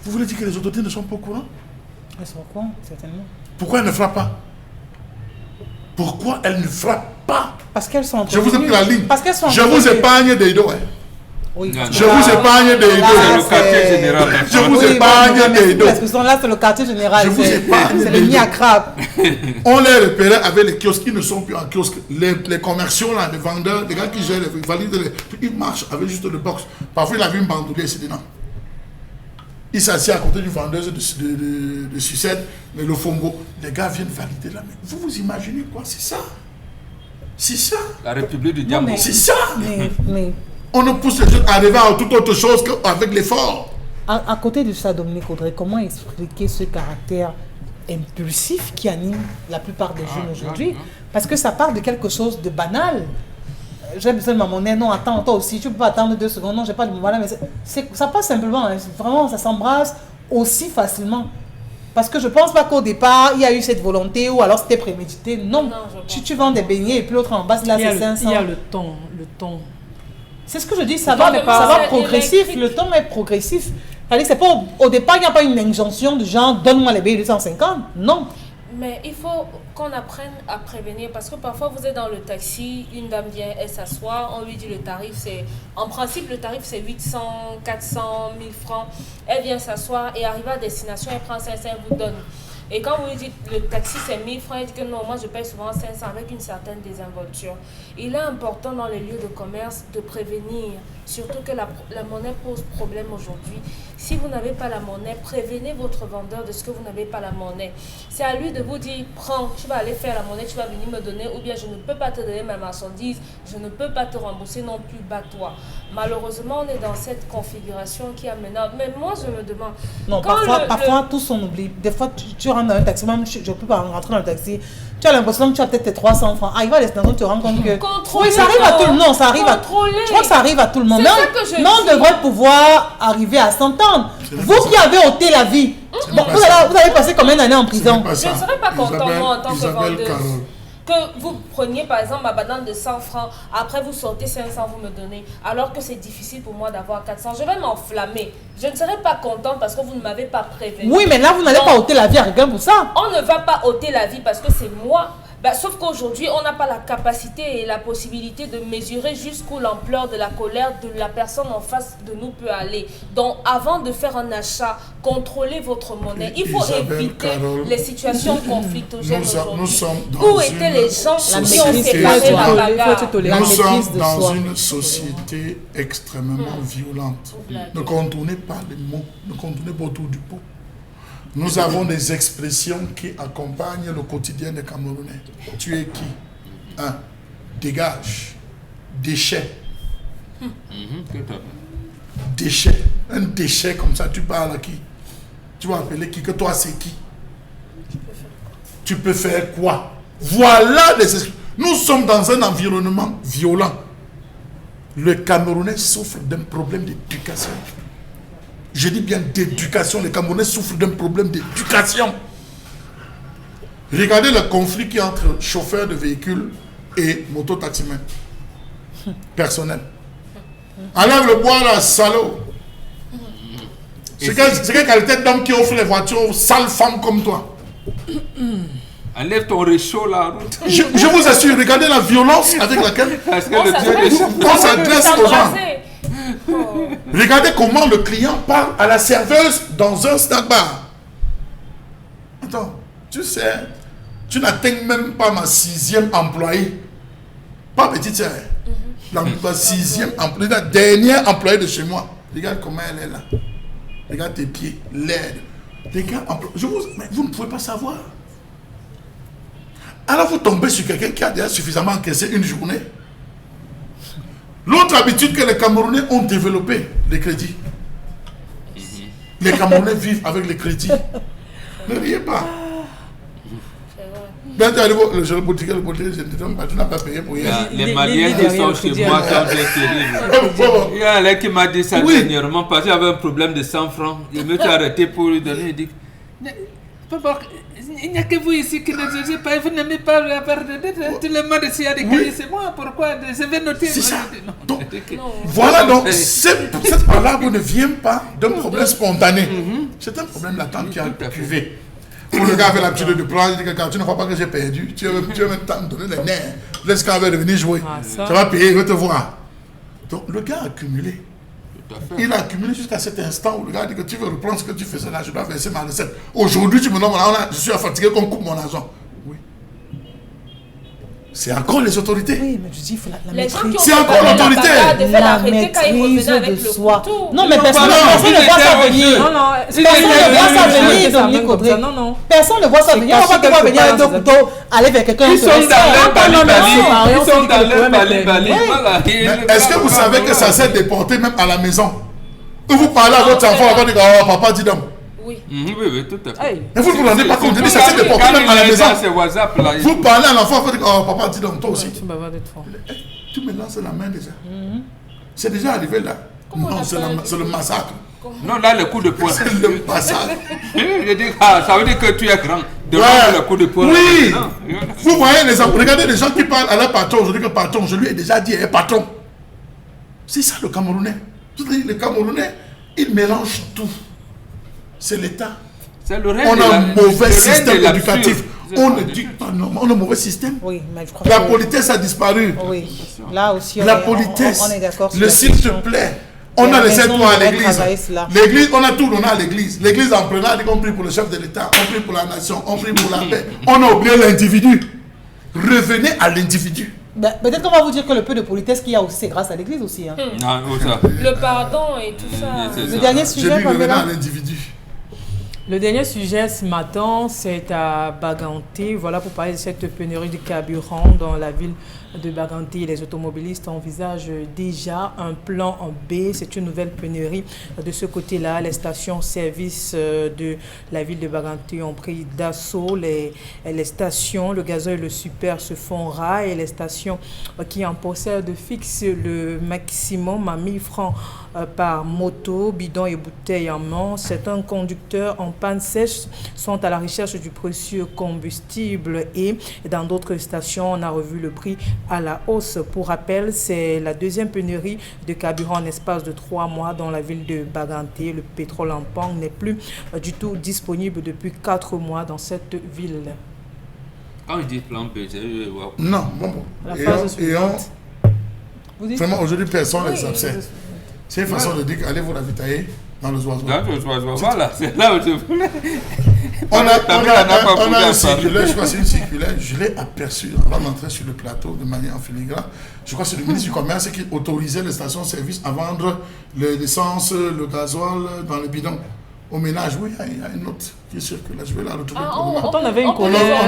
Vous voulez dire que les autorités ne sont pas au courant? Elles sont au courant, certainement. Pourquoi elles ne frappent pas? Pourquoi elles ne frappent pas? Parce qu'elles sont en train Je vous ai pris la ligne. Parce qu'elles sont je vous épargne des dos. Hein. Oui. Je vous épargne des dos. C'est le quartier général. Je vous épargne des dos. Parce que là, c'est le quartier général. Je vous épargne c'est le nid à crabe. On les repérait avec les kiosques. Ils ne sont plus en kiosque. Les commerciaux, là, les vendeurs, les gars qui gèrent, les valides, ils marchent avec juste le box. Parfois, il a vu une bandoulière, il s'est dit non. Il s'assied à côté du vendeur de sucette, mais le fongo. Les gars viennent valider la main. Vous imaginez quoi? C'est ça. C'est ça. La République du diable. C'est ça. Mais on ne pousse les jeunes à arriver à toute autre chose qu'avec l'effort. À côté de ça, Dominique Audrey, comment expliquer ce caractère impulsif qui anime la plupart des jeunes aujourd'hui? Parce que ça part de quelque chose de banal. J'ai besoin de ma monnaie, non, attends, toi aussi, tu ne peux pas attendre 2 secondes, non, j'ai pas de monnaie, mais ça passe simplement, hein, vraiment, ça s'embrasse aussi facilement. Parce que je ne pense pas qu'au départ, il y a eu cette volonté, ou alors c'était prémédité. Non, tu vends des beignets et puis l'autre en bas, là, c'est 500. Il y a le ton. C'est ce que je dis, ça va progressif, le temps est progressif. C'est pas au départ, il n'y a pas une injonction de genre, donne-moi les billets de 250. Non. Mais il faut qu'on apprenne à prévenir, parce que parfois vous êtes dans le taxi, une dame vient, elle s'assoit, on lui dit le tarif c'est, en principe le tarif c'est 800, 400, 1000 francs. Elle vient s'asseoir et arrive à destination, elle prend 500, elle vous donne. Et quand vous lui dites le taxi c'est 1000 francs, elle dit que non, moi je paye souvent 500 avec une certaine désinvolture. Il est important dans les lieux de commerce de prévenir, surtout que la monnaie pose problème aujourd'hui. Si vous n'avez pas la monnaie, prévenez votre vendeur de ce que vous n'avez pas la monnaie. C'est à lui de vous dire, prends, tu vas aller faire la monnaie, tu vas venir me donner, ou bien je ne peux pas te donner ma marchandise, je ne peux pas te rembourser non plus, bats-toi. Malheureusement, on est dans cette configuration qui est amenable. Mais moi, je me demande... Non, parfois tous on oublie. Des fois, tu rentres dans un taxi, même je ne peux pas rentrer dans le taxi. Tu as l'impression que tu as peut-être tes 300 francs. Arrive à destination, tu te rends compte que... Oui, ça arrive à tout le monde. Ça arrive je crois que ça arrive à tout le monde. Mais on devrait pouvoir arriver à s'entendre. Vous qui avez ôté la vie, bon, vous allez passer combien d'années en prison? Je ne serais pas content, moi, en tant que vendeuse, que vous preniez par exemple ma banane de 100 francs, après vous sortez 500, vous me donnez, alors que c'est difficile pour moi d'avoir 400, je vais m'enflammer. Je ne serai pas contente parce que vous ne m'avez pas prévenu. Oui, mais là, vous n'allez pas ôter la vie à quelqu'un pour ça. On ne va pas ôter la vie parce que c'est moi. Bah, sauf qu'aujourd'hui, on n'a pas la capacité et la possibilité de mesurer jusqu'où l'ampleur de la colère de la personne en face de nous peut aller. Donc, avant de faire un achat, contrôlez votre monnaie. Il faut éviter les situations conflictuelles aujourd'hui. Où étaient les gens qui ont séparé la bagarre? Nous sommes dans une société extrêmement violente. Ne contournez pas les mots, ne contournez pas autour du pot. Nous avons des expressions qui accompagnent le quotidien des Camerounais. Tu es qui? Un, dégage. Déchet. Déchet. Un déchet comme ça, tu parles à qui? Tu vas appeler qui? Que toi, c'est qui? Tu peux faire quoi? Voilà les expressions. Nous sommes dans un environnement violent. Le Camerounais souffre d'un problème d'éducation. Je dis bien d'éducation. Les Camerounais souffrent d'un problème d'éducation. Regardez le conflit qui est entre chauffeurs de véhicules et mototaximens. Personnel. Enlève le bois là, salaud. C'est quelle qualité d'homme qui offre les voitures aux sales femmes comme toi? Enlève ton réchaud là. Je vous assure, regardez la violence avec laquelle on s'adresse aux gens. Regardez comment le client parle à la serveuse dans un snack bar. Attends, tu sais, tu n'atteins même pas ma 6e employée. Pas petite sœur. La 6e employée, la dernière employée de chez moi. Regarde comment elle est là. Regarde tes pieds, laide. Regarde, mais vous ne pouvez pas savoir. Alors vous tombez sur quelqu'un qui a déjà suffisamment encaissé une journée. L'autre habitude que les Camerounais ont développé, les crédits. Les Camerounais vivent avec les crédits. Ne riez pas. Quand tu arrives le boutique, je te donne pas, tu n'as pas payé pour rien. Les Maliens qui sont chez moi sont bien terribles. Il y a un qui m'a dit ça dernièrement parce qu'il avait un problème de 100 francs. Il me fait arrêter pour lui donner. Il dit il n'y a que vous ici qui ne jugez pas, vous n'aimez pas la part de tout le monde ici a des cahiers, c'est moi, pourquoi je vais noter. C'est ça. Donc, voilà, donc cette palabre ne vient pas d'un problème spontané. C'est un problème latent qui a cuvé. Pour le gars avec l'habitude de prendre, il dit que quand tu ne vois pas que j'ai perdu, tu veux même temps me donner les nerfs. Laisse quand il va revenir jouer. Tu vas payer, il va te voir. Donc le gars a accumulé. Il a accumulé jusqu'à cet instant où le gars dit que tu veux reprendre ce que tu faisais là, je dois verser ma recette. Aujourd'hui, tu me donnes mon argent, je suis fatigué qu'on coupe mon argent. Oui. C'est encore les autorités. Oui, mais je dis, il faut la maîtrise. C'est encore l'autorité. La maîtrise de soi. Non, mais personne ne voit ça venir. Personne ne voit ça venir, Dominique Audrey. Personne ne voit ça venir. On va pas venir avec deux couteaux, aller vers quelqu'un. Ils sont dans leur bali. Est-ce que vous savez que ça s'est déporté même à la maison? Vous parlez à votre enfant, on va dire, oh papa, dis donc. Oui. Oui, tout à fait. Mais vous ne vous rendez pas compte, ça s'est déporté même à la maison. Vous parlez à l'enfant, vous dites, oh papa, dis donc, toi aussi. Tu me lances la main déjà. C'est déjà arrivé là. Non, c'est le massacre. Non, là, le coup de poing. C'est le massacre. Je dis, ça veut dire que tu es grand. Devant le coup de poing. Oui. Vous voyez, regardez les gens qui parlent à leur patron. Je dis que patron, je lui ai déjà dit, patron. C'est ça le Camerounais. Les Camerounais, ils mélangent tout. C'est l'État. On a un mauvais système éducatif. On ne dit pas non, on a un mauvais système. Oui, mais je crois la politesse a disparu. Oui, là aussi, la politesse. On est d'accord. Le s'il te plaît. On a les 7 mois à l'église. L'église, on a tout donné à l'église. L'église en prenant, on prie pour le chef de l'État, on prie pour la nation, on prie pour la paix. On a oublié l'individu. Revenez à l'individu. Ben, peut-être qu'on va vous dire que le peu de politesse qu'il y a aussi, c'est grâce à l'église aussi. Hein. Non, ça. Le pardon et tout ça. Le dernier sujet, revenez à l'individu. Le dernier sujet ce matin, c'est à Baganté. Voilà pour parler de cette pénurie de carburant dans la ville de Baganté. Les automobilistes envisagent déjà un plan en B. C'est une nouvelle pénurie. De ce côté-là, les stations-service de la ville de Baganté ont pris d'assaut les stations. Le gazoil et le super se font ras et les stations qui en possèdent fixent le maximum à 1000 francs par moto, bidon et bouteille en main. C'est un conducteur en panne sèche sont à la recherche du précieux combustible et dans d'autres stations, on a revu le prix à la hausse. Pour rappel, c'est la deuxième pénurie de carburant en espace de 3 mois dans la ville de Baganté. Le pétrole en panne n'est plus du tout disponible depuis 4 mois dans cette ville. Quand il dit plan B, non, bon. Vraiment, aujourd'hui, personne ne les observe. C'est une façon de dire allez vous ravitailler dans les oiseaux. Dans les oiseaux, voilà, c'est là où je voulais. On a une circulaire, je crois que c'est une circulaire, je l'ai aperçu avant d'entrer sur le plateau de manière en filigrane. Je crois que c'est le ministre du Commerce qui autorisait les stations-service à vendre l'essence, le gasoil dans le bidon. Au ménage, oui, il y a une note qui circule. Je vais la retrouver. On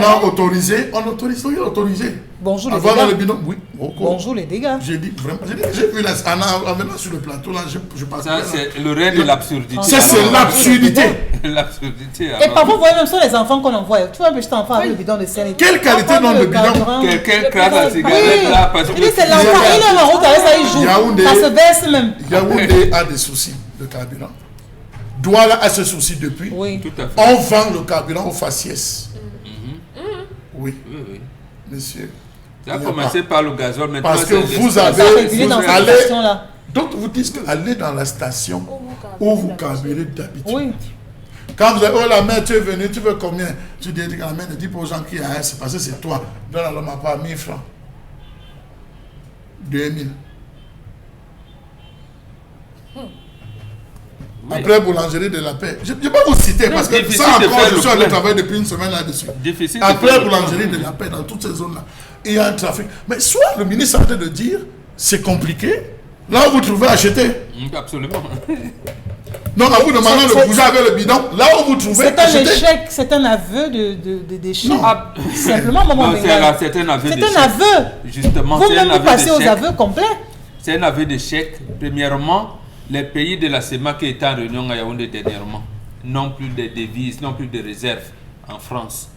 a autorisé. Bonjour les dégâts. Le bidon, oui. Bonjour les dégâts. J'ai dit, vraiment, j'ai vu en venant sur le plateau, là, je passe. Ça, c'est le règne de l'absurdité. Ça, c'est l'absurdité. L'absurdité. Et parfois, vous voyez même sur les enfants qu'on envoie. Tu vois un petit enfant avec le bidon de sel. Quelle qualité dans le bidon? Quelqu'un crase la cigarette là parce que. C'est l'enfant, il est en route avec ça, il joue. Ça se baisse même. Yaoundé a des soucis de carburant. Douala a ce souci depuis. Oui. Tout à fait. On vend le carburant au faciès. Oui. Monsieur. Ça a commencé par le gazole, maintenant. Parce que vous avez. Donc vous dites allez dans la station où vous carburez d'habitude. Oui. Quand vous avez, oh la mère, tu es venu, tu veux combien? Tu dis que la mère ne dit pas aux gens qui a un, c'est parce que c'est toi. Donne à l'homme à part 1000 francs. 2000. Après boulangerie de la paix. Je ne vais pas vous citer parce que ça encore, je suis allé travailler depuis une semaine là-dessus. Après boulangerie de la paix, dans toutes ces zones-là, il y a un trafic. Mais soit le ministre est en train de dire, c'est compliqué, là où vous trouvez acheter. Absolument. Donc, à vous demandant de bouger avec le bidon, là où vous trouvez acheter. C'est un échec, c'est un aveu d'échec. Simplement, maman. C'est un aveu d'échec. C'est un aveu. Justement, c'est un aveu d'échec. Vous passez aux aveux complets. C'est un aveu d'échec. Premièrement, les pays de la CEMA qui étaient en réunion à Yaoundé dernièrement n'ont plus de devises, n'ont plus de réserves en France.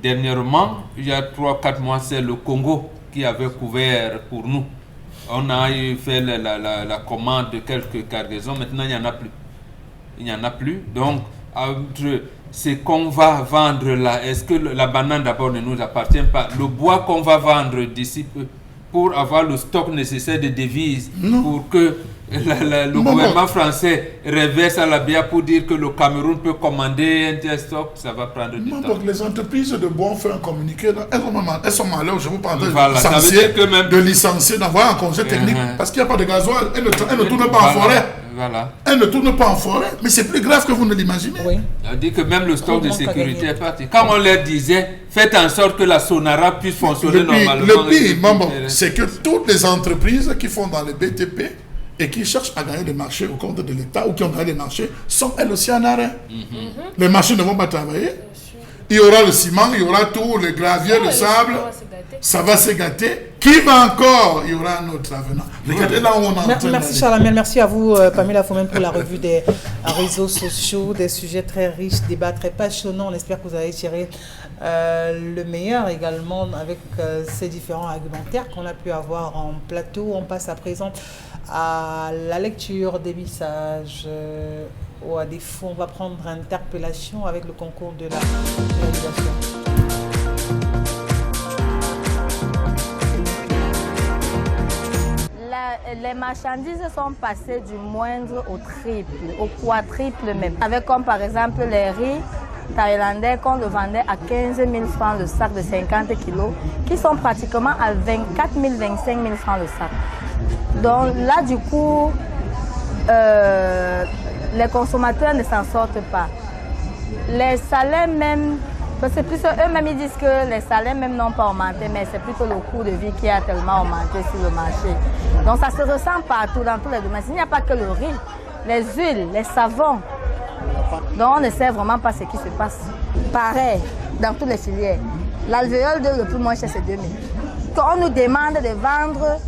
Dernièrement, il y a 3-4 mois, c'est le Congo qui avait couvert pour nous. On a fait la commande de quelques cargaisons, maintenant il n'y en a plus. Il n'y en a plus. Donc, entre ce qu'on va vendre là, est-ce que la banane d'abord ne nous appartient pas? Le bois qu'on va vendre d'ici peu, pour avoir le stock nécessaire de devises, pour que le gouvernement français reverse à la BIA pour dire que le Cameroun peut commander un tel stock, ça va prendre du temps. Donc les entreprises de bois ont fait un communiqué, elles sont malheureuses, je vous parle de licencier, d'avoir un congé technique, parce qu'il n'y a pas de gasoil, elles ne tournent pas en forêt. Voilà. Elles ne tournent pas en forêt, mais c'est plus grave que vous ne l'imaginez. Oui. On dit que même le stock de sécurité est parti. Quand on leur disait, faites en sorte que la Sonara puisse fonctionner normalement. Le pire, c'est que toutes les entreprises qui font dans le BTP et qui cherchent à gagner des marchés au compte de l'État ou qui ont gagné des marchés sont elles aussi en arrêt. Les marchés ne vont pas travailler. Il y aura le ciment, il y aura tout, le gravier, le sable. Ça va se gâter. Qui va encore? Il y aura un autre avenant. Regardez là où on est en train. Merci Charles, merci à vous Pamela Fomen pour la revue des réseaux sociaux, des sujets très riches, débats très passionnants. On espère que vous avez tiré le meilleur également avec ces différents argumentaires qu'on a pu avoir en plateau. On passe à présent à la lecture des messages. Ou à défaut, on va prendre interpellation avec le concours de la réalisation. Les marchandises sont passées du moindre au triple, au quadruple même. Avec comme par exemple les riz thaïlandais qu'on le vendait à 15 000 francs le sac de 50 kilos, qui sont pratiquement à 24 000, 25 000 francs le sac. Donc là du coup, les consommateurs ne s'en sortent pas. Les salaires même, c'est plus eux-mêmes ils disent que les salaires même n'ont pas augmenté, mais c'est plutôt le coût de vie qui a tellement augmenté sur le marché. Donc ça se ressent partout dans tous les domaines. Il n'y a pas que le riz, les huiles, les savons. Donc on ne sait vraiment pas ce qui se passe. Pareil, dans toutes les filières. L'alvéole le plus moins cher c'est 2 000. On nous demande de vendre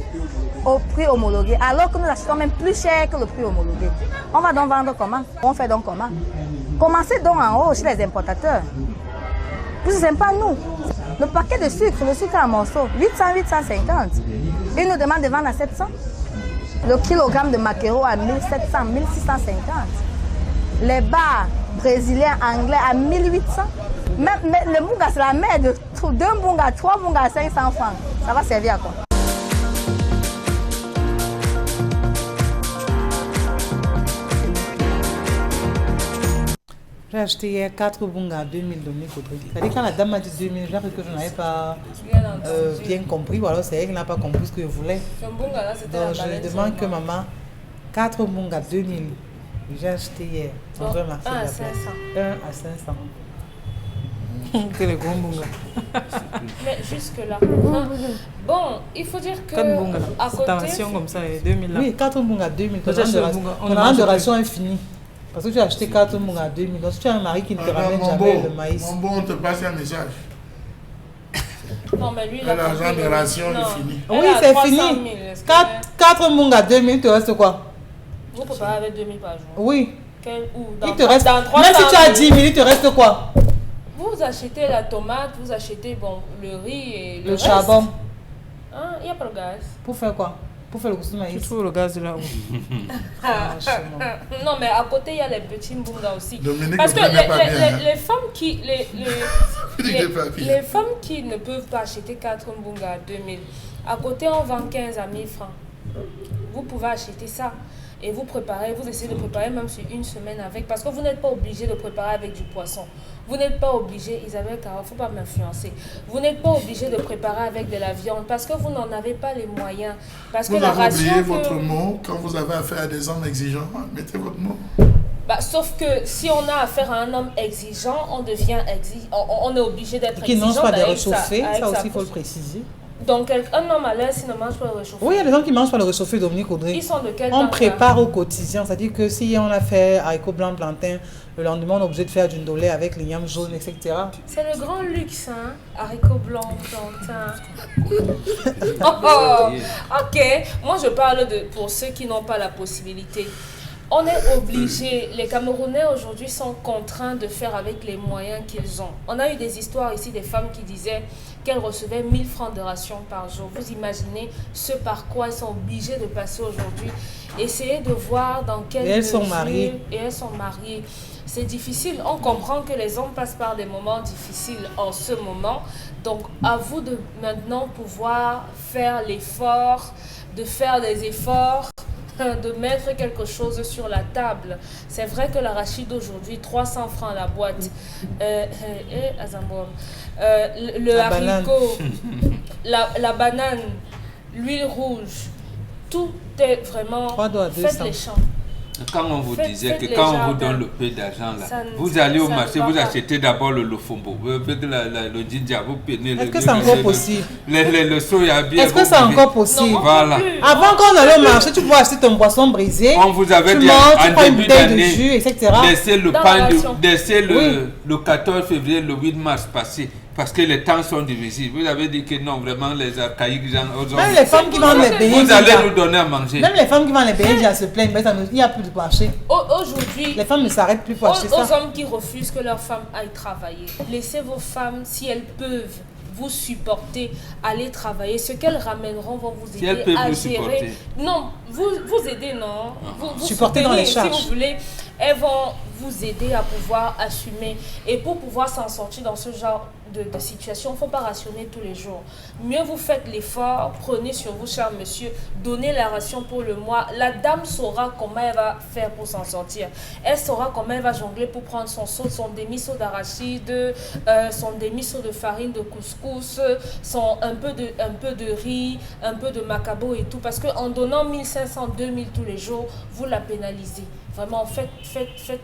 au prix homologué, alors que nous achetons même plus cher que le prix homologué. On va donc vendre comment? On fait donc comment? Commencez donc en haut chez les importateurs. Plus c'est pas nous. Le paquet de sucre, le sucre en morceaux, 800, 850. Ils nous demandent de vendre à 700. Le kilogramme de maquereau à 1700, 1650. Les bars, brésilien, anglais à 1800. Même le bunga, c'est la mère de 2 bunga, 3 bunga à 500 francs. Ça va servir à quoi? J'ai acheté hier 4 bungas à 2000 Dominique Audrey. C'est-à-dire quand la dame m'a dit 2000, j'ai cru que je n'avais pas bien compris, ou alors c'est elle qui n'a pas compris ce que je voulais. Donc je demande que maman, 4 bungas 2000, j'ai acheté hier. Donc, 1 à 500. 1 à 500. Que les gros bungas. Mais jusque-là. Bon, il faut dire que. 4 bungas. À C'est ta côté. ration comme ça, les 2000 là. Oui, 4 bungas 2000. Toi, tu achètes le bunga, on On mange a de plus. ration infinie. Parce que tu as acheté 4 bungas à 2000. Donc si tu as un mari qui ne te ramène jamais le maïs. Mon bon, on te passe un message. Non, mais lui, il a L'argent compris de le- ration Non. est fini. Elle Oui, a c'est 300 000, fini. est-ce que- 4 bungas 2000, il te reste quoi? Vous préparez avec 2000 par jour. Oui. Où Il te reste. dans 300 Même si tu as 000, 10 000, il te reste quoi? Vous achetez la tomate, vous achetez bon, le riz et Le reste. charbon. Hein, il n'y a pas le gaz. Pour faire quoi? Pour faire le couscous Tu maïs. trouves le gaz là où? Non, mais à côté, il y a les petits mbunga aussi. Dominique Parce que ne prenait pas bien, hein. les femmes qui... Il n'est pas bien. Les femmes qui ne peuvent pas acheter 4 mbunga à 2000, à côté, on vend 15 à 1000 francs. Vous pouvez acheter ça. Et vous préparez, vous essayez de préparer même sur une semaine avec, parce que vous n'êtes pas obligé de préparer avec du poisson. Vous n'êtes pas obligé, Isabelle Caro, il ne faut pas m'influencer. Vous n'êtes pas obligé de préparer avec de la viande parce que vous n'en avez pas les moyens. Parce que Vous la avez ration oublié que- votre mot quand vous avez affaire à des hommes exigeants. Mettez votre mot. Bah, sauf que si on a affaire à un homme exigeant, on devient on est obligé d'être Qui ne exigeant. mange pas de avec sa- réchauffé, avec ça sa aussi il faut le bouche. préciser. Donc un homme à l'aise, il ne mange pas le réchauffé. Oui, il y a des gens qui ne mangent pas le réchauffé, Dominique Audrey. Ils sont de quel On temps, prépare au quotidien, c'est-à-dire que si on a fait haricots blancs, plantain, le lendemain on est obligé de faire du ndolé avec l'igname jaune, etc. C'est le grand luxe, hein. Haricots blancs, plantain. Oh, ok, moi je parle pour ceux qui n'ont pas la possibilité. On est obligé, les Camerounais aujourd'hui sont contraints de faire avec les moyens qu'ils ont. On a eu des histoires ici des femmes qui disaient qu'elles recevaient 1000 francs de ration par jour. Vous imaginez ce par quoi elles sont obligées de passer aujourd'hui. Essayez de voir dans quelle Et elles sont mesure- mariées. Et elles sont mariées. C'est difficile. On comprend que les hommes passent par des moments difficiles en ce moment. Donc, à vous de maintenant pouvoir faire l'effort, de faire des efforts, de mettre quelque chose sur la table. C'est vrai que l'arachide aujourd'hui, 300 francs la boîte. Azamboum. Le La banane. haricot, la banane, l'huile rouge, tout est vraiment... 3 doigts, Faites 200. les champs. Quand on vous disait Faites que les quand on vous jardins. donne le peu d'argent là, Ça ne- vous allez au ça ne marché, va vous pas. achetez d'abord le lofombo, avec le ginger, vous prenez Est-ce que c'est encore possible? le soya bien. Est-ce que vous c'est buvez. encore possible? Non, Voilà. plus. Avant qu'on allait au marché, tu pouvais acheter ton poisson brisé. On vous avait tu dit manges, tu en prends une début bouteille de d'année, jus, etc. laissez le Dans pain, la ration. laissez Oui. le 14 février, le 8 mars passer. Parce que les temps sont difficiles. Vous avez dit que non, vraiment, les archaïques, gens, aux hommes, Même les femmes qui vendent les beignets, vous allez nous donner à manger. même les femmes qui vendent les beignets, elles se plaignent, mais il n'y a plus de marché. Aujourd'hui, Les femmes ne s'arrêtent plus pour acheter aux ça. hommes qui refusent que leurs femmes aillent travailler, laissez vos femmes, si elles peuvent vous supporter, aller travailler. Ce qu'elles ramèneront vont vous Si aider elles peuvent à vous gérer. supporter. Non, vous aider, non. Vous Supporter dans les soutenir, charges. si vous voulez. Elles vont vous aider à pouvoir assumer. Et pour pouvoir s'en sortir dans ce genre de situation, il ne faut pas rationner tous les jours. Mieux vous faites l'effort, prenez sur vous, cher monsieur, donnez la ration pour le mois. La dame saura comment elle va faire pour s'en sortir. Elle saura comment elle va jongler pour prendre son seau, son demi-seau d'arachide, son demi-seau de farine de couscous, un peu de riz, un peu de macabo et tout. Parce qu'en donnant 1500, 2000 tous les jours, vous la pénalisez. Vraiment, faites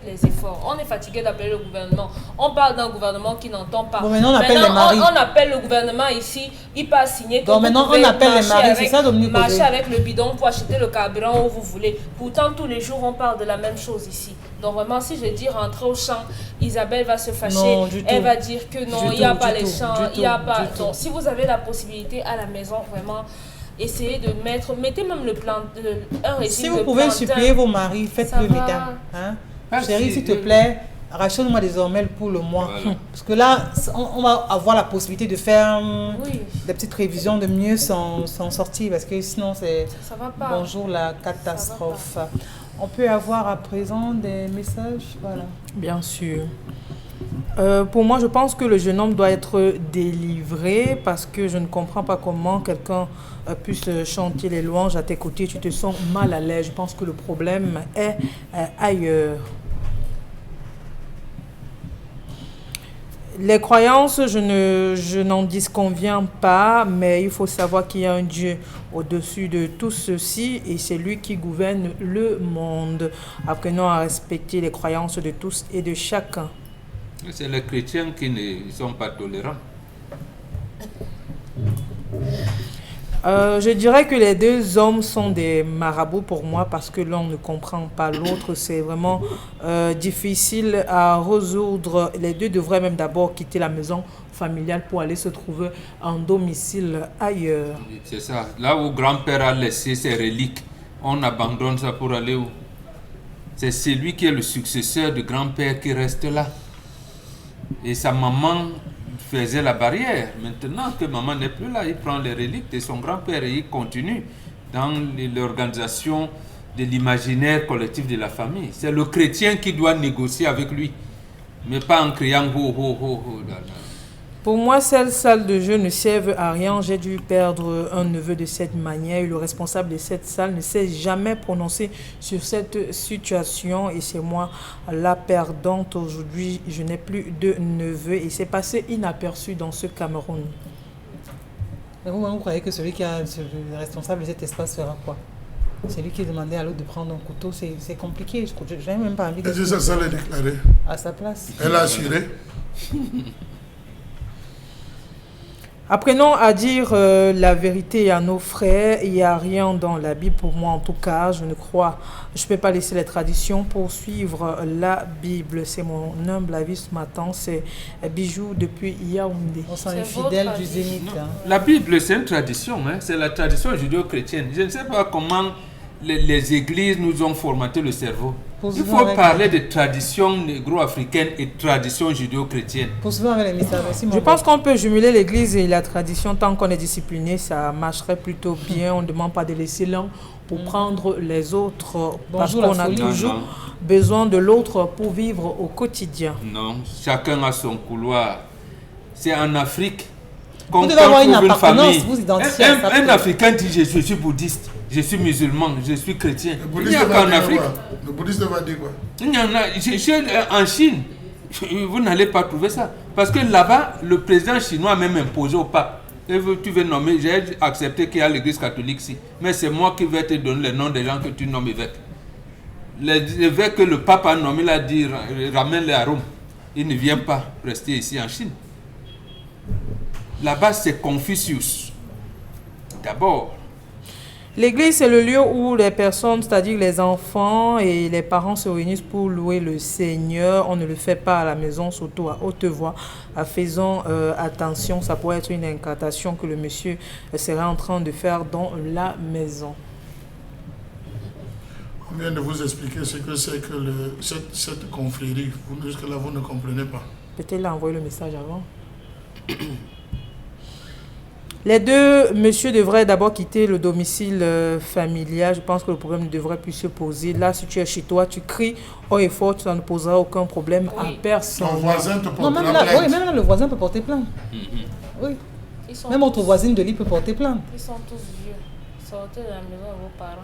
les efforts. On est fatigué d'appeler le gouvernement. On parle d'un gouvernement qui n'entend pas. Bon, maintenant, on appelle les maris. On appelle le gouvernement ici, il passe signer. que Donc vous maintenant, pouvez on appelle les marcher maris, avec- c'est ça, Dominique Marcher Audrey? avec le bidon pour acheter le carburant où vous voulez. Pourtant, tous les jours, on parle de la même chose ici. Donc vraiment, si je dis rentrer au champ, Isabelle va se fâcher. Non, du Elle tout. va dire que non, Du il n'y a tout, pas du les tout, champs, du il n'y a tout, pas... du tout. Donc si vous avez la possibilité à la maison, vraiment... Essayez de mettez même un régime Si de vous pouvez plantain. supplier vos maris, Ça faites-le, va. mesdames. Hein? Merci. Chérie, s'il te plaît, rachète-moi désormais pour le mois. Voilà. Parce que là, on va avoir la possibilité de faire Oui, des petites prévisions, de mieux s'en sortir. Parce que sinon, c'est ça va pas. bonjour la catastrophe. On peut avoir à présent des messages, voilà. Bien sûr. Pour moi, je pense que le jeune homme doit être délivré parce que je ne comprends pas comment quelqu'un puisse chanter les louanges à tes côtés. Tu te sens mal à l'aise. Je pense que le problème est ailleurs. Les croyances, je n'en disconviens pas, mais il faut savoir qu'il y a un Dieu au-dessus de tout ceci et c'est lui qui gouverne le monde. Apprenons à respecter les croyances de tous et de chacun. C'est les chrétiens qui ne sont pas tolérants. Je dirais que les deux hommes sont des marabouts pour moi parce que l'un ne comprend pas l'autre. C'est vraiment difficile à résoudre. Les deux devraient même d'abord quitter la maison familiale pour aller se trouver en domicile ailleurs. C'est ça. Là où grand-père a laissé ses reliques, on abandonne ça pour aller où? C'est celui qui est le successeur de grand-père qui reste là. Et sa maman faisait la barrière. Maintenant que maman n'est plus là, il prend les reliques de son grand-père et il continue dans l'organisation de l'imaginaire collectif de la famille. C'est le chrétien qui doit négocier avec lui, mais pas en criant ho ho ho ho. Pour moi, cette salle de jeu ne servent à rien. J'ai dû perdre un neveu de cette manière et le responsable de cette salle ne s'est jamais prononcé sur cette situation et c'est moi la perdante. Aujourd'hui, je n'ai plus de neveu et c'est passé inaperçu dans ce Cameroun. Mais vous croyez que celui qui est le responsable de cet espace fera quoi? C'est lui qui demandait à l'autre de prendre un couteau, c'est compliqué. Je n'ai même pas envie de... Est-ce que ça l'est déclaré? À sa place. Elle a assuré. Apprenons à dire la vérité à nos frères. Il n'y a rien dans la Bible pour moi en tout cas. Je ne peux pas laisser les traditions poursuivre la Bible. C'est mon humble avis ce matin. C'est Bijou depuis Yaoundé. On sent les fidèles du Zénith. Hein. La Bible, c'est une tradition. Hein? C'est la tradition judéo-chrétienne. Je ne sais pas comment les églises nous ont formaté le cerveau. Il faut parler de tradition négro-africaine et tradition judéo-chrétienne. Je pense qu'on peut jumeler l'église et la tradition tant qu'on est discipliné, ça marcherait plutôt bien. On ne demande pas de laisser l'un pour prendre les autres parce qu'on a toujours besoin de l'autre pour vivre au quotidien. Non, chacun a son couloir. C'est en Afrique qu'on trouve une famille. Un Africain dit je suis bouddhiste. Je suis musulman, je suis chrétien. Il n'y a qu'en Afrique. Le bouddhisme va dire quoi? Il y en a. En Chine, vous n'allez pas trouver ça. Parce que là-bas, le président chinois a même imposé au pape. Et tu veux nommer, j'ai accepté qu'il y a l'église catholique ici. Mais c'est moi qui vais te donner les noms des gens que tu nommes évêques. L'évêque que le pape a nommé, il a dit ramène-les à Rome. Il ne vient pas rester ici en Chine. Là-bas, c'est Confucius. D'abord. L'église, c'est le lieu où les personnes, c'est-à-dire les enfants et les parents se réunissent pour louer le Seigneur. On ne le fait pas à la maison, surtout à haute voix. Faisons attention, ça pourrait être une incantation que le monsieur serait en train de faire dans la maison. On vient de vous expliquer ce que c'est que cette confrérie. Jusque-là, vous ne comprenez pas. Peut-être qu'il a envoyé le message avant. Les deux messieurs devraient d'abord quitter le domicile familial. Je pense que le problème ne devrait plus se poser. Là, si tu es chez toi, tu cries haut et fort, ça ne posera aucun problème à personne. Ton voisin te porte plainte. Oui, même là, le voisin peut porter plainte. Oui. Même votre voisine de lit peut porter plainte. Ils sont tous vieux. Sortez de la maison de vos parents.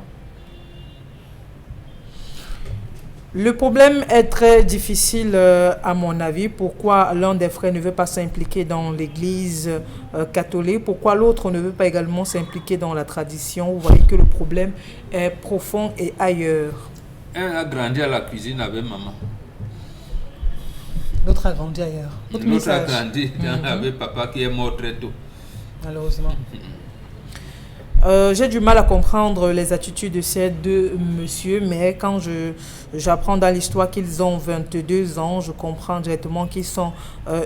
Le problème est très difficile à mon avis. Pourquoi l'un des frères ne veut pas s'impliquer dans l'église catholique? Pourquoi l'autre ne veut pas également s'impliquer dans la tradition? Vous voyez que le problème est profond et ailleurs. Un a grandi à la cuisine avec maman. L'autre a grandi ailleurs. L'autre a grandi avec papa qui est mort très tôt. Malheureusement. J'ai du mal à comprendre les attitudes de ces deux messieurs, mais quand j'apprends dans l'histoire qu'ils ont 22 ans, je comprends directement qu'ils sont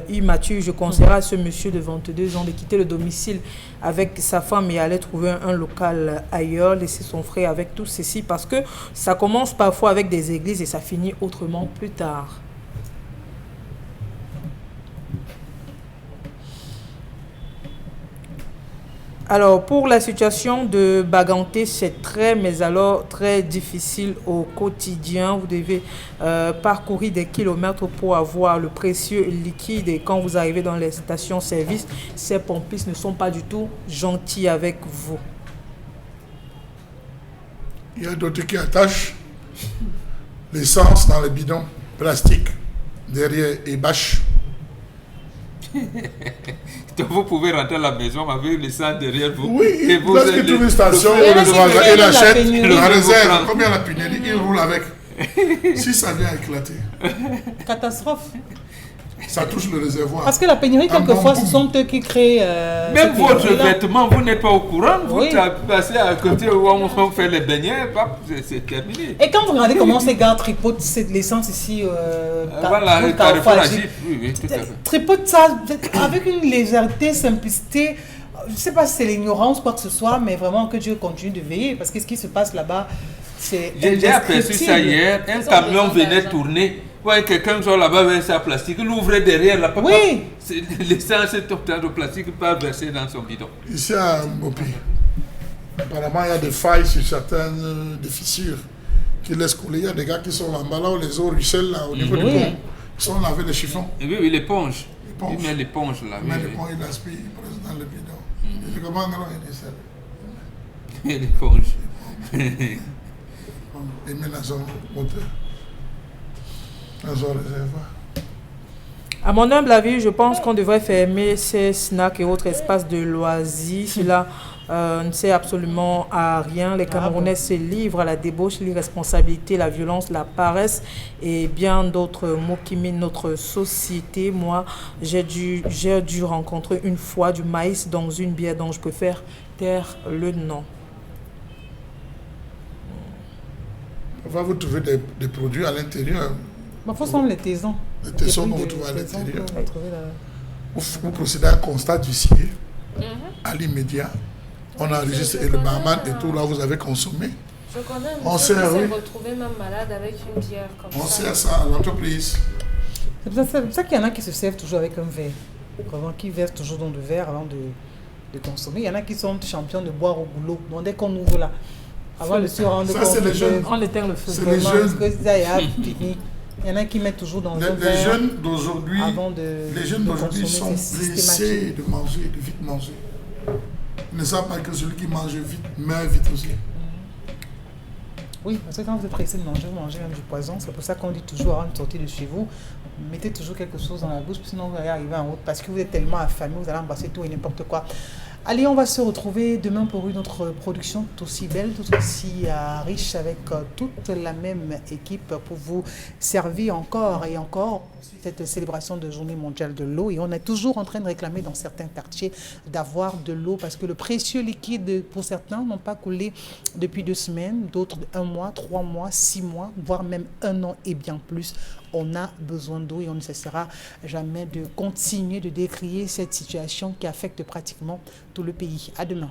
immatures. Je conseillerais à ce monsieur de 22 ans de quitter le domicile avec sa femme et aller trouver un local ailleurs, laisser son frère avec tout ceci, parce que ça commence parfois avec des églises et ça finit autrement plus tard. Alors, pour la situation de Baganté, c'est très difficile au quotidien. Vous devez parcourir des kilomètres pour avoir le précieux liquide. Et quand vous arrivez dans les stations-service, ces pompistes ne sont pas du tout gentils avec vous. Il y a d'autres qui attachent l'essence dans les bidons plastiques derrière les bâches. Donc vous pouvez rentrer à la maison avec le sang derrière vous. Oui, et vous lorsqu'il trouve une station, il achète la réserve. Combien la pénurie, il roule avec. Si ça vient éclater. Catastrophe. Ça touche le réservoir. Parce que la pénurie, quelquefois, ce sont eux qui créent... Même votre vêtement, vous n'êtes pas au courant. Vous Oui. passez à côté où on fait les beignets, c'est terminé. Et quand vous regardez comment ces gars tripotent l'essence ici, Voilà, Carrefour Agip, oui, tout à fait. tripotent ça avec une légèreté, simplicité. Je ne sais pas si c'est l'ignorance ou quoi que ce soit, mais vraiment que Dieu continue de veiller. Parce que ce qui se passe là-bas, c'est J'ai aperçu ça hier. Un Ils ont camion besoin venait d'argent. tourner. Ouais, quelqu'un sort là-bas avec sa plastique. Il ouvrait derrière là. Oui. L'essence est totalement de plastique pas versé dans son bidon. Ici à Mopi, apparemment il y a des failles sur certaines des fissures qui laissent couler. Il y a des gars qui sont là-bas, là où les eaux ruissellent, là, au niveau du Oui. pont. Ils sont là avec les chiffons. Et oui, l'éponge. L'éponge. Il met l'éponge là. Mais Oui, le oui. pont, il aspire, il presse dans le bidon. Je dis, comment non, il est seul. Et l'éponge. Il met dans son moteur, dans son réservoir. À mon humble avis, je pense qu'on devrait fermer ces snacks et autres espaces de loisirs. Cela ne sert absolument à rien. Les Camerounais se livrent à la débauche, l'irresponsabilité, la violence, la paresse et bien d'autres mots qui minent notre société. Moi, j'ai dû rencontrer une fois du maïs dans une bière dont je préfère taire le nom. Parfois, vous trouvez des produits à l'intérieur. Il faut prendre les taisons. Les taisons prix que vous de trouvez à taisons l'intérieur. qu'on va trouver là. Vous procédez à un constat d'huissier à l'immédiat. On enregistre et le barman et tout, là, vous avez consommé. Je connais un On monsieur qui sert, s'est oui. retrouvé même malade avec une bière comme On ça. sert ça à l'entreprise. C'est pour ça qu'il y en a qui se servent toujours avec un verre. Vraiment, qui versent toujours dans le verre avant de consommer. Il y en a qui sont champions de boire au boulot. Donc dès qu'on ouvre là, avant de se rendre Ça, compte c'est les que- jeunes. On éteint le feu. C'est les Vraiment, jeunes. parce que ça y a fini. Il y en a qui mettent toujours dans un Les verre jeunes d'aujourd'hui, avant de les jeunes de d'aujourd'hui consommer. sont C'est pressés systématique. de manger, de vite manger. Ils ne savent pas que celui qui mange vite meurt vite aussi. Oui, parce que quand vous êtes pressé de manger, vous mangez même du poison. C'est pour ça qu'on dit toujours avant de sortir de chez vous, mettez toujours quelque chose dans la bouche, sinon vous allez arriver en route. Parce que vous êtes tellement affamé, vous allez embrasser tout et n'importe quoi. Allez, on va se retrouver demain pour une autre production tout aussi belle, tout aussi riche, avec toute la même équipe pour vous servir encore et encore cette célébration de Journée mondiale de l'eau. Et on est toujours en train de réclamer dans certains quartiers d'avoir de l'eau parce que le précieux liquide, pour certains, n'ont pas coulé depuis 2 semaines, d'autres 1 mois, 3 mois, 6 mois, voire même 1 an et bien plus. On a besoin d'eau et on ne cessera jamais de continuer de décrier cette situation qui affecte pratiquement tout le pays. À demain.